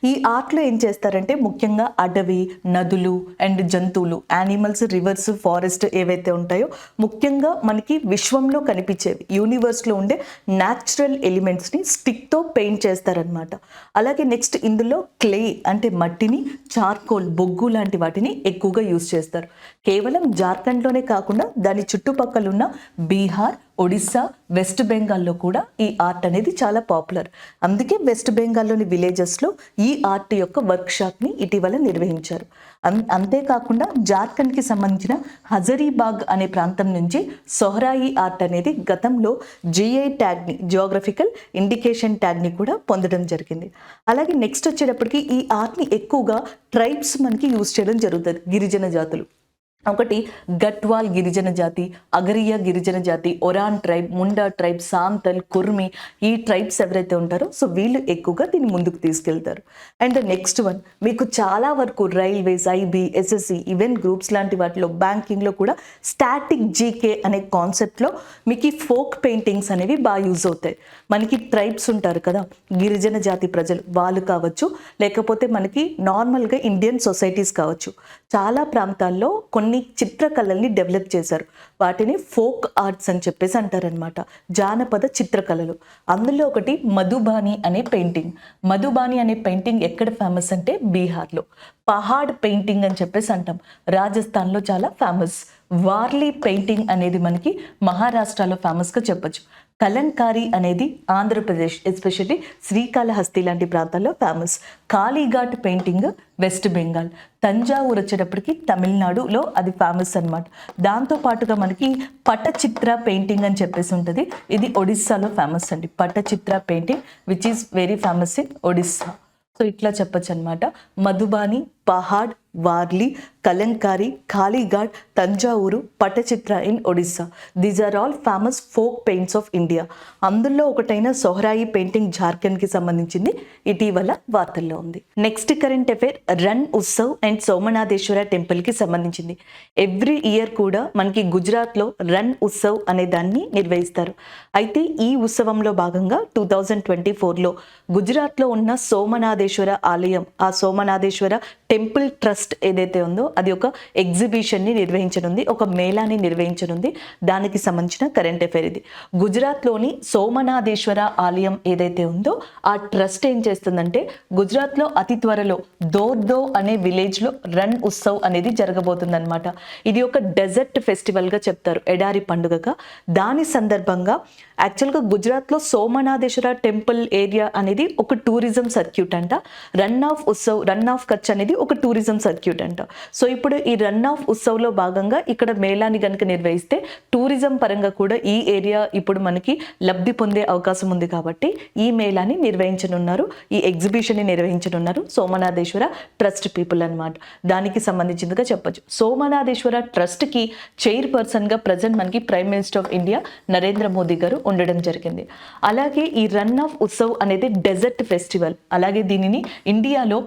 ఈ ఆర్ట్లో ఏం చేస్తారంటే ముఖ్యంగా అడవి, నదులు అండ్ జంతువులు, యానిమల్స్, రివర్స్, ఫారెస్ట్ ఏవైతే ఉంటాయో ముఖ్యంగా మనకి విశ్వంలో కనిపించేవి, యూనివర్స్లో ఉండే న్యాచురల్ ఎలిమెంట్స్ని స్టిక్తో పెయింట్ చేస్తారనమాట. అలాగే నెక్స్ట్ ఇందులో క్లే అంటే మట్టిని, చార్కోల్ బొగ్గు లాంటి వాటిని ఎక్కువగా యూజ్ చేస్తారు. కేవలం జార్ఖండ్లోనే కాకుండా దాని చుట్టుపక్కల ఉన్న బీహార్, ఒడిస్సా, వెస్ట్ బెంగాల్లో కూడా ఈ ఆర్ట్ అనేది చాలా పాపులర్. అందుకే వెస్ట్ బెంగాల్లోని విలేజెస్లో ఈ ఆర్ట్ యొక్క వర్క్షాప్ని ఇటీవల నిర్వహించారు. అంతేకాకుండా జార్ఖండ్కి సంబంధించిన హజరీబాగ్ అనే ప్రాంతం నుంచి సొహరాయి ఆర్ట్ అనేది గతంలో GI ట్యాగ్ని, జియోగ్రఫికల్ ఇండికేషన్ ట్యాగ్ని కూడా పొందడం జరిగింది. అలాగే నెక్స్ట్ వచ్చేటప్పటికి ఈ ఆర్ట్ని ఎక్కువగా ట్రైబ్స్ మనకి యూజ్ చేయడం జరుగుతుంది. గిరిజన జాతులు, ఒకటి గట్వాల్ గిరిజన జాతి, అగరియా గిరిజన జాతి, ఒరాన్ ట్రైబ్, ముండా ట్రైబ్, సాంతల్, కుర్మి, ఈ ట్రైబ్స్ ఎవరైతే ఉంటారో సో వీళ్ళు ఎక్కువగా దీన్ని ముందుకు తీసుకెళ్తారు. అండ్ నెక్స్ట్ వన్, మీకు చాలా వరకు railways, IB, SSC, even groups లాంటి వాటిలో, బ్యాంకింగ్లో కూడా స్టాటిక్ GK అనే కాన్సెప్ట్లో మీకు ఈ ఫోక్ పెయింటింగ్స్ అనేవి బాగా యూజ్ అవుతాయి. మనకి ట్రైబ్స్ ఉంటారు కదా, గిరిజన జాతి ప్రజలు, వాళ్ళు కావచ్చు, లేకపోతే మనకి నార్మల్గా ఇండియన్ సొసైటీస్ కావచ్చు, చాలా ప్రాంతాల్లో కొన్ని చిత్రకళల్ని డెవలప్ చేశారు. వాటిని ఫోక్ ఆర్ట్స్ అని చెప్పేసి అంటారనమాట, జానపద చిత్రకళలు. అందులో ఒకటి మధుబాని అనే పెయింటింగ్. మధుబాని అనే పెయింటింగ్ ఎక్కడ ఫేమస్ అంటే బీహార్లో. పహాడ్ పెయింటింగ్ అని చెప్పేసి అంటాం, రాజస్థాన్లో చాలా ఫేమస్. వార్లీ పెయింటింగ్ అనేది మనకి మహారాష్ట్రలో ఫేమస్గా చెప్పచ్చు. కలంకారీ అనేది ఆంధ్రప్రదేశ్, ఎస్పెషల్లీ శ్రీకాళహస్తి లాంటి ప్రాంతాల్లో famous. Kalighat painting west Bengal. Thanjavur వచ్చేటప్పటికి తమిళనాడులో అది ఫేమస్ అనమాట. దాంతోపాటుగా మనకి పటచిత్ర పెయింటింగ్ అని చెప్పేసి ఉంటుంది, ఇది ఒడిస్సాలో ఫేమస్ అండి. Pattachitra painting which is very famous in Odisha. So ఇట్లా చెప్పచ్చు అనమాట. Madhubani, Pahad, Warli, Kalamkari, Kalighat, Thanjavur, Pattachitra in Odisha. These are all famous folk paints of India. అందులో ఒకటైన సొహరాయి పెయింటింగ్ జార్ఖండ్కి సంబంధించింది, ఇటీవల వార్తల్లో ఉంది. Next current affair Rann Utsav and Somnatheshwara టెంపుల్కి సంబంధించింది. ఎవ్రీ ఇయర్ కూడా మనకి గుజరాత్లో రన్ ఉత్సవ్ అనే దాన్ని నిర్వహిస్తారు. అయితే ఈ ఉత్సవంలో భాగంగా 2024లో గుజరాత్లో ఉన్న సోమనాథేశ్వర ఆలయం, ఆ సోమనాథేశ్వర టెంపుల్ ట్రస్ట్ ఏదైతే ఉందో అది ఒక ఎగ్జిబిషన్ని నిర్వహించనుంది, ఒక మేళాని నిర్వహించనుంది. దానికి సంబంధించిన కరెంట్ అఫైర్ ఇది. గుజరాత్లోని సోమనాథేశ్వర ఆలయం ఏదైతే ఉందో ఆ ట్రస్ట్ ఏం చేస్తుందంటే గుజరాత్లో అతి త్వరలో దోర్దో అనే విలేజ్లో రన్ ఉత్సవ్ అనేది జరగబోతుందన్నమాట. ఇది ఒక డెజర్ట్ ఫెస్టివల్గా చెప్తారు, ఎడారి పండుగగా. దాని సందర్భంగా యాక్చువల్గా గుజరాత్లో సోమనాథేశ్వర టెంపుల్ ఏరియా అనేది ఒక టూరిజం సర్క్యూట్ అంట. Run of Utsav, run of Kutch అనేది ఒక టూరిజం సర్క్యూట్ అంట. సో ఇప్పుడు ఈ రన్ ఆఫ్ ఉత్సవ్లో భాగంగా ఇక్కడ మేళాని కనుక నిర్వహిస్తే టూరిజం పరంగా కూడా ఈ ఏరియా ఇప్పుడు మనకి లబ్ధి పొందే అవకాశం ఉంది. కాబట్టి ఈ మేళాని నిర్వహించనున్నారు, ఈ ఎగ్జిబిషన్ని నిర్వహించనున్నారు సోమనాథేశ్వర ట్రస్ట్ పీపుల్ అన్నమాట. దానికి సంబంధించిందిగా చెప్పొచ్చు. సోమనాథేశ్వర ట్రస్ట్కి చైర్పర్సన్గా ప్రజెంట్ మనకి prime minister of India Narendra Modi గారు ఉండడం జరిగింది. అలాగే ఈ రన్ ఆఫ్ ఉత్సవ్ అనేది డెజర్ట్ ఫెస్టివల్. అలాగే దీనిని ఇండియాలో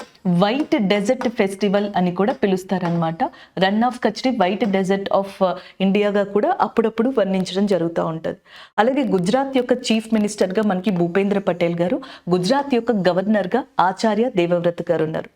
వైట్ డెజర్ట్ ఫెస్టివల్ అని కూడా పిలుస్తారనమాట. రన్ ఆఫ్ కచ్ని వైట్ డెజర్ట్ ఆఫ్ ఇండియాగా కూడా అప్పుడప్పుడు వర్ణించడం జరుగుతూ ఉంటుంది. అలాగే గుజరాత్ యొక్క చీఫ్ మినిస్టర్గా మనకి భూపేంద్ర పటేల్ గారు, గుజరాత్ యొక్క గవర్నర్గా ఆచార్య దేవవ్రత్ గారు ఉన్నారు.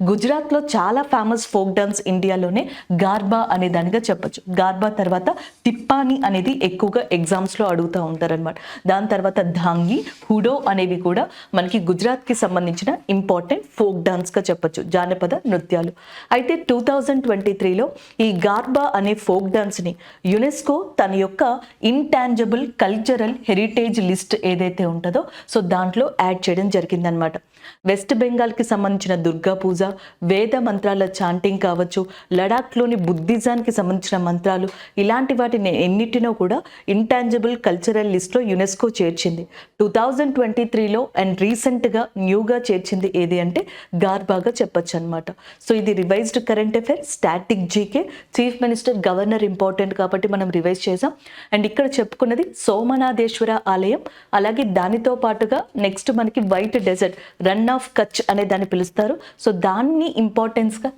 గుజరాత్లో చాలా ఫేమస్ ఫోక్ డాన్స్ ఇండియాలోనే గార్బా అనే దానిగా చెప్పొచ్చు. గార్బా తర్వాత తిప్పాని అనేది ఎక్కువగా ఎగ్జామ్స్లో అడుగుతూ ఉంటారనమాట. దాని తర్వాత ధాంగి, హుడో అనేవి కూడా మనకి గుజరాత్కి సంబంధించిన ఇంపార్టెంట్ ఫోక్ డాన్స్గా చెప్పొచ్చు, జానపద నృత్యాలు. అయితే 2023లో ఈ గార్బా అనే ఫోక్ డాన్స్ని యునెస్కో తన యొక్క ఇంటాంజబుల్ కల్చరల్ హెరిటేజ్ లిస్ట్ ఏదైతే ఉంటుందో సో దాంట్లో యాడ్ చేయడం జరిగిందనమాట. వెస్ట్ బెంగాల్కి సంబంధించిన దుర్గా పూజ, వేద మంత్రాల చాంటింగ్ కావచ్చు, లడాఖ్లోని బుద్ధిజానికి సంబంధించిన మంత్రాలు, ఇలాంటి వాటిని ఎన్నిటినో కూడా ఇంటాంజిబుల్ కల్చరల్ లిస్ట్లో యునెస్కో చేర్చింది 2023లో. అండ్ రీసెంట్గా న్యూగా చేర్చింది ఏది అంటే గార్బాగా చెప్పొచ్చు అనమాట. సో ఇది revised current affair, static GK, chief minister, governor important కాబట్టి మనం రివైజ్ చేసాం. అండ్ ఇక్కడ చెప్పుకున్నది సోమనాథేశ్వర ఆలయం. అలాగే దానితో పాటుగా నెక్స్ట్ మనకి white desert, run of Kutch అనే దాన్ని పిలుస్తారు. సో దాన్ని ఇంపార్టెన్స్గా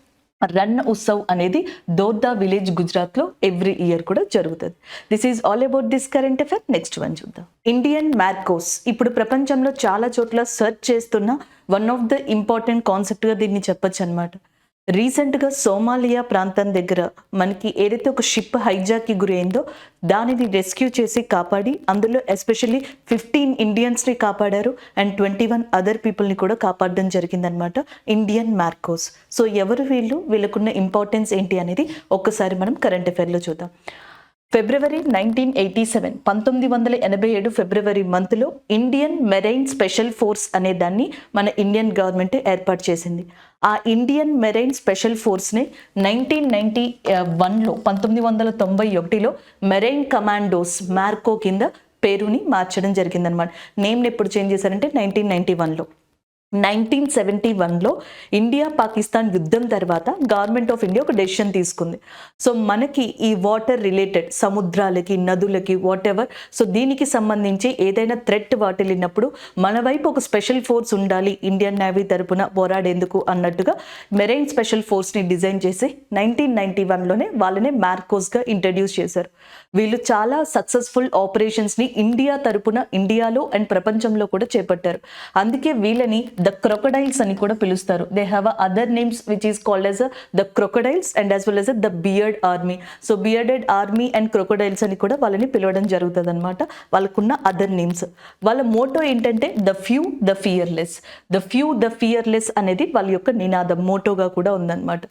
రన్ ఉత్సవ్ అనేది దోర్దా విలేజ్ గుజరాత్లో ఎవ్రీ ఇయర్ కూడా జరుగుతుంది. This is all about this current affair. Next one చూద్దాం. ఇండియన్ మ్యార్కోస్ ఇప్పుడు ప్రపంచంలో చాలా చోట్ల సెర్చ్ చేస్తున్న వన్ ఆఫ్ ద ఇంపార్టెంట్ కాన్సెప్ట్గా దీన్ని చెప్పొచ్చు అనమాట. రీసెంట్గా సోమాలియా ప్రాంతం దగ్గర మనకి ఏదైతే ఒక షిప్ హైజాక్కి గురైందో దానిని రెస్క్యూ చేసి కాపాడి అందులో ఎస్పెషల్లీ 15 ఇండియన్స్ని కాపాడారు అండ్ 21 అదర్ పీపుల్ని కూడా కాపాడడం జరిగిందనమాట. ఇండియన్ మ్యార్కోస్. సో ఎవరు వీళ్ళు, వీళ్ళకున్న ఇంపార్టెన్స్ ఏంటి అనేది ఒక్కసారి మనం కరెంట్ అఫైర్లో చూద్దాం. ఫిబ్రవరి 1987 1987 ఫిబ్రవరి మంత్లో ఇండియన్ మెరైన్ స్పెషల్ ఫోర్స్ అనే దాన్ని మన ఇండియన్ గవర్నమెంట్ ఏర్పాటు చేసింది. ఆ ఇండియన్ మెరైన్ స్పెషల్ ఫోర్స్ని 1991లో 1991లో మెరైన్ కమాండోస్ మార్కో కింద పేరుని మార్చడం జరిగిందనమాట. నేమ్ని ఎప్పుడు చేంజ్ చేశారంటే 1991లో. 1971లో ఇండియా పాకిస్తాన్ యుద్ధం తర్వాత గవర్నమెంట్ ఆఫ్ ఇండియా ఒక డెసిషన్ తీసుకుంది. సో మనకి ఈ వాటర్ రిలేటెడ్ సముద్రాలకి, నదులకి, వాట్ ఎవర్, సో దీనికి సంబంధించి ఏదైనా థ్రెట్ వాటిల్లినప్పుడు మన వైపు ఒక స్పెషల్ ఫోర్స్ ఉండాలి ఇండియన్ నేవీ తరపున పోరాడేందుకు అన్నట్టుగా మెరైన్ స్పెషల్ ఫోర్స్ని డిజైన్ చేసి 1991లోనే వాళ్ళనే మార్కోస్గా ఇంట్రడ్యూస్ చేశారు. వీళ్ళు చాలా సక్సెస్ఫుల్ ఆపరేషన్స్ని ఇండియా తరపున ఇండియాలో అండ్ ప్రపంచంలో కూడా చేపట్టారు. అందుకే వీళ్ళని ద క్రొకడైల్స్ అని కూడా పిలుస్తారు. They have other names which is called as the crocodiles and as well as the beard army. So bearded army and crocodiles అని కూడా వాళ్ళని పిలవడం జరుగుతుంది అనమాట. వాళ్ళకున్న అదర్ నేమ్స్. వాళ్ళ మోటో ఏంటంటే the few the fearless. The few the fearless అనేది వాళ్ళ యొక్క నినాదం, మోటోగా కూడా ఉందన్నమాట.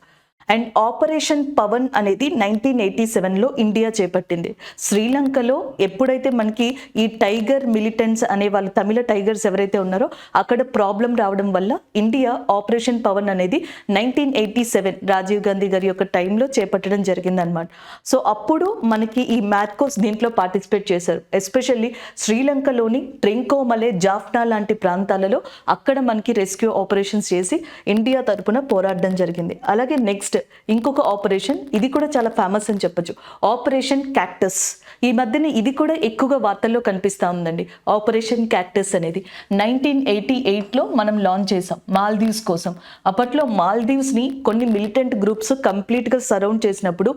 అండ్ ఆపరేషన్ పవన్ అనేది 1987లో ఇండియా చేపట్టింది. శ్రీలంకలో ఎప్పుడైతే మనకి ఈ టైగర్ మిలిటెంట్స్ అనే వాళ్ళు తమిళ టైగర్స్ ఎవరైతే ఉన్నారో అక్కడ ప్రాబ్లం రావడం వల్ల ఇండియా ఆపరేషన్ పవన్ అనేది 1987 రాజీవ్ గాంధీ గారి యొక్క టైంలో చేపట్టడం జరిగిందనమాట. సో అప్పుడు మనకి ఈ మ్యాట్కోస్ దీంట్లో పార్టిసిపేట్ చేశారు. ఎస్పెషల్లీ శ్రీలంకలోని ట్రింకోమలే, జాఫ్నా లాంటి ప్రాంతాలలో అక్కడ మనకి రెస్క్యూ ఆపరేషన్స్ చేసి ఇండియా తరపున పోరాడడం జరిగింది. అలాగే నెక్స్ట్ ఇంకొక ఆపరేషన్, ఇది కూడా చాలా ఫేమస్ అని చెప్పొచ్చు, ఆపరేషన్ క్యాక్టస్. ఈ మధ్యన ఇది కూడా ఎక్కువగా వార్తల్లో కనిపిస్తూ ఉందండి. ఆపరేషన్ క్యాక్టస్ అనేది 1988లో మనం లాంచ్ చేసాం మాల్దీవ్స్ కోసం. అప్పట్లో మాల్దీవ్స్ని కొన్ని మిలిటెంట్ గ్రూప్స్ కంప్లీట్గా సరౌండ్ చేసినప్పుడు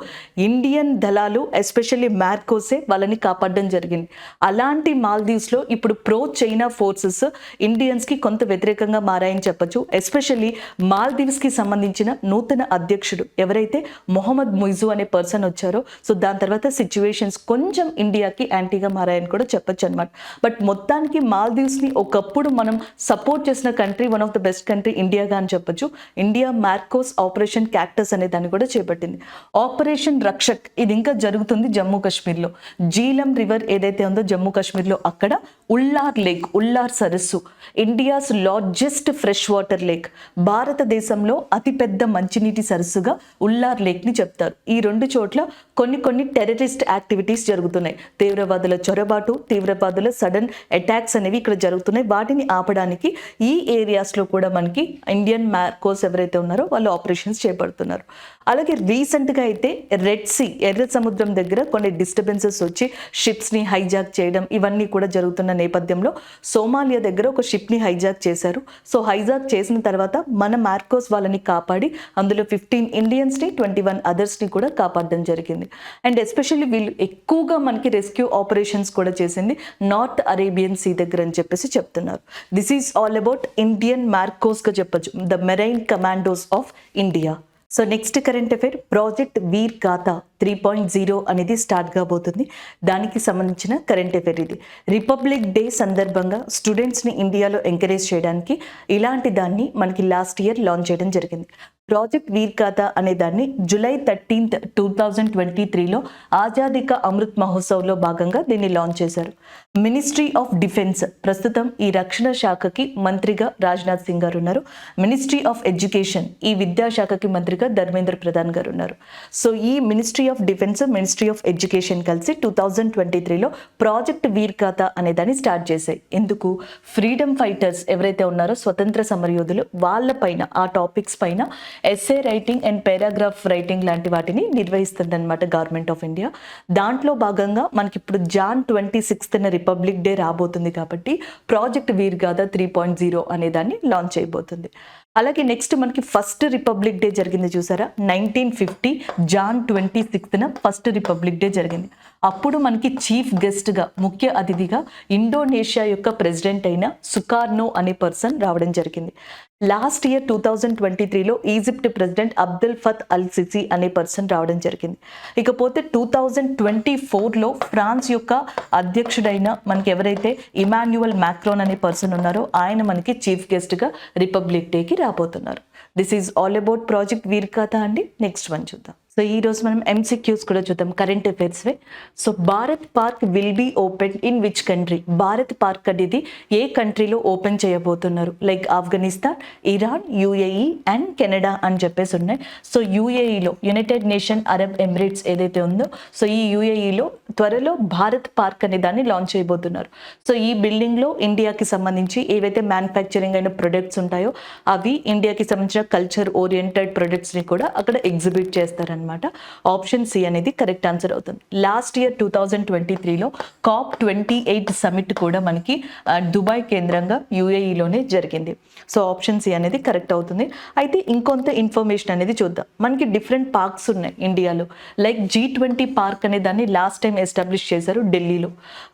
ఇండియన్ దళాలు ఎస్పెషల్లీ మ్యార్కోసే వాళ్ళని కాపాడడం జరిగింది. అలాంటి మాల్దీవ్స్లో ఇప్పుడు ప్రో చైనా ఫోర్సెస్ ఇండియన్స్కి కొంత వ్యతిరేకంగా మారాయని చెప్పొచ్చు. ఎస్పెషల్లీ మాల్దీవ్స్కి సంబంధించిన నూతన అధ్యక్షుడు ఎవరైతే మొహమ్మద్ ముయిజు అనే పర్సన్ వచ్చారో, సో దాని తర్వాత సిచ్యువేషన్స్ కొంచెం ఇండియాకి యాంటీగా మారాయని కూడా చెప్పొచ్చు అనమాట. బట్ మొత్తానికి మాల్దీవ్స్ని ఒకప్పుడు మనం సపోర్ట్ చేసిన country, one of the best country ఇండియాగా అని చెప్పొచ్చు. ఇండియా మ్యార్కోస్ ఆపరేషన్ క్యాక్టస్ అనే దాన్ని కూడా చేపట్టింది. ఆపరేషన్ రక్షక్ ఇది ఇంకా జరుగుతుంది జమ్మూ కాశ్మీర్లో. జీలం రివర్ ఏదైతే ఉందో జమ్మూ కాశ్మీర్లో అక్కడ ఉల్లార్ లేక్, ఉల్లార్ సరస్సు India's largest fresh water lake, భారతదేశంలో అతిపెద్ద మంచినీటి సరస్సుగా ఉల్లార్ లేక్ని చెప్తారు. ఈ రెండు చోట్ల కొన్ని టెర్రరిస్ట్ యాక్టివిటీస్ జరుగుతున్నాయి. తీవ్రవాదుల చొరబాటు, తీవ్రవాదుల సడన్ అటాక్స్ అనేవి ఇక్కడ జరుగుతున్నాయి. వాటిని ఆపడానికి ఈ ఏరియాస్లో కూడా మనకి ఇండియన్ మ్యార్కోస్ ఎవరైతే ఉన్నారో వాళ్ళు ఆపరేషన్స్ చేపడుతున్నారు. అలాగే రీసెంట్గా అయితే రెడ్ సీ, ఎర్ర సముద్రం దగ్గర కొన్ని డిస్టర్బెన్సెస్ వచ్చి షిప్స్ని హైజాక్ చేయడం ఇవన్నీ కూడా జరుగుతున్న నేపథ్యంలో సోమాలియా దగ్గర ఒక షిప్ని హైజాక్ చేశారు. సో హైజాక్ చేసిన తర్వాత మన మ్యార్కోస్ వాళ్ళని కాపాడి అందులో 15 ఇండియన్స్ని 21 అదర్స్ని కూడా కాపాడడం జరిగింది. అండ్ ఎస్పెషల్లీ వీళ్ళు ఎక్కువగా మనకి రెస్క్యూ ఆపరేషన్స్ కూడా చేసింది నార్త్ అరేబియన్ సీ దగ్గర అని చెప్పేసి చెప్తున్నారు. This is all about Indian మ్యార్కోస్గా చెప్పొచ్చు, the marine commandos of India. So next current affair, project Veer Gatha 3.0 అనేది స్టార్ట్ కాబోతుంది. దానికి సంబంధించిన కరెంట్ అఫైర్ ఇది. రిపబ్లిక్ డే సందర్భంగా స్టూడెంట్స్ని ఇండియాలో ఎంకరేజ్ చేయడానికి ఇలాంటి దాన్ని మనకి లాస్ట్ ఇయర్ లాంచ్ చేయడం జరిగింది. ప్రాజెక్ట్ వీర్ గాథా అనే దాన్ని జూలై 13, 2023లో ఆజాదీ కా అమృత్ మహోత్సవ్లో భాగంగా దీన్ని లాంచ్ చేశారు. మినిస్ట్రీ ఆఫ్ డిఫెన్స్, ప్రస్తుతం ఈ రక్షణ శాఖకి మంత్రిగా రాజ్నాథ్ సింగ్ గారు ఉన్నారు. మినిస్ట్రీ ఆఫ్ ఎడ్యుకేషన్, ఈ విద్యాశాఖకి మంత్రిగా ధర్మేంద్ర ప్రధాన్ గారు ఉన్నారు. సో ఈ ministry of defence, ministry of education కలిసి 2023లో ప్రాజెక్ట్ వీర్ గాథా అనే దాన్ని స్టార్ట్ చేశాయి. ఎందుకు? ఫ్రీడమ్ ఫైటర్స్ ఎవరైతే ఉన్నారో స్వతంత్ర సమరయోధులు వాళ్ళ పైన, ఆ టాపిక్స్ పైన essay writing and paragraph writing లాంటి వాటిని నిర్వహిస్తుంది అనమాట గవర్నమెంట్ ఆఫ్ ఇండియా. దాంట్లో భాగంగా మనకి ఇప్పుడు జాన్ 26న రిపబ్లిక్ డే రాబోతుంది కాబట్టి ప్రాజెక్ట్ వీర్ గాథా 3.0 అనే దాన్ని లాంచ్ చేయబోతుంది. అలాగే నెక్స్ట్ మనకి ఫస్ట్ రిపబ్లిక్ డే జరిగింది చూసారా, 1950 జాన్ 26న ఫస్ట్ రిపబ్లిక్ డే జరిగింది. అప్పుడు మనకి చీఫ్ గెస్ట్గా, ముఖ్య అతిథిగా ఇండోనేషియా యొక్క ప్రెసిడెంట్ అయిన సుకార్నో అనే పర్సన్ రావడం జరిగింది. లాస్ట్ ఇయర్ 2023లో Egypt president Abdul Fattah al Sisi అనే పర్సన్ రావడం జరిగింది. ఇకపోతే 2024లో ఫ్రాన్స్ యొక్క అధ్యక్షుడైన మనకి ఎవరైతే ఇమాన్యుయల్ మ్యాక్రోన్ అనే పర్సన్ ఉన్నారో ఆయన మనకి చీఫ్ గెస్ట్గా రిపబ్లిక్ డేకి రాబోతున్నారు. This is all about project Veer Gatha అండి. నెక్స్ట్ వన్ చూద్దాం. సో ఈరోజు మనం MCQs కూడా చూద్దాం, కరెంట్ అఫైర్స్వే. So Bharat park will be open in which country? Bharat park అనేది ఏ కంట్రీలో ఓపెన్ చేయబోతున్నారు? Like Afghanistan, Iran, UAE and Canada అని చెప్పేసి ఉన్నాయి. సో UAEలో, యునైటెడ్ నేషన్ అరబ్ ఎమిరేట్స్ ఏదైతే ఉందో, సో ఈ UAEలో త్వరలో భారత్ పార్క్ అనే దాన్ని లాంచ్ చేయబోతున్నారు. సో ఈ బిల్డింగ్లో ఇండియాకి సంబంధించి ఏవైతే మ్యానుఫ్యాక్చరింగ్ అయిన ప్రొడక్ట్స్ ఉంటాయో అవి, ఇండియాకి సంబంధించిన కల్చర్ ఓరియంటెడ్ ప్రొడక్ట్స్ని కూడా అక్కడ ఎగ్జిబిట్ చేస్తారనమాట. ఆప్షన్ సి అనేది కరెక్ట్ ఆన్సర్ అవుతుంది. లాస్ట్ ఇయర్ 2023లో COP28 సమిట్ కూడా మనకి దుబాయ్ కేంద్రంగా UAEలోనే జరిగింది. సో ఆప్షన్ సి అనేది కరెక్ట్ అవుతుంది. అయితే ఇంకొంత ఇన్ఫర్మేషన్ అనేది చూద్దాం. మనకి డిఫరెంట్ పార్క్స్ ఉన్నాయి ఇండియాలో. లైక్ G20 పార్క్ అనే దాన్ని లాస్ట్ టైం ఎస్టాబ్లిష్ చేశారు ఢిల్లీలో.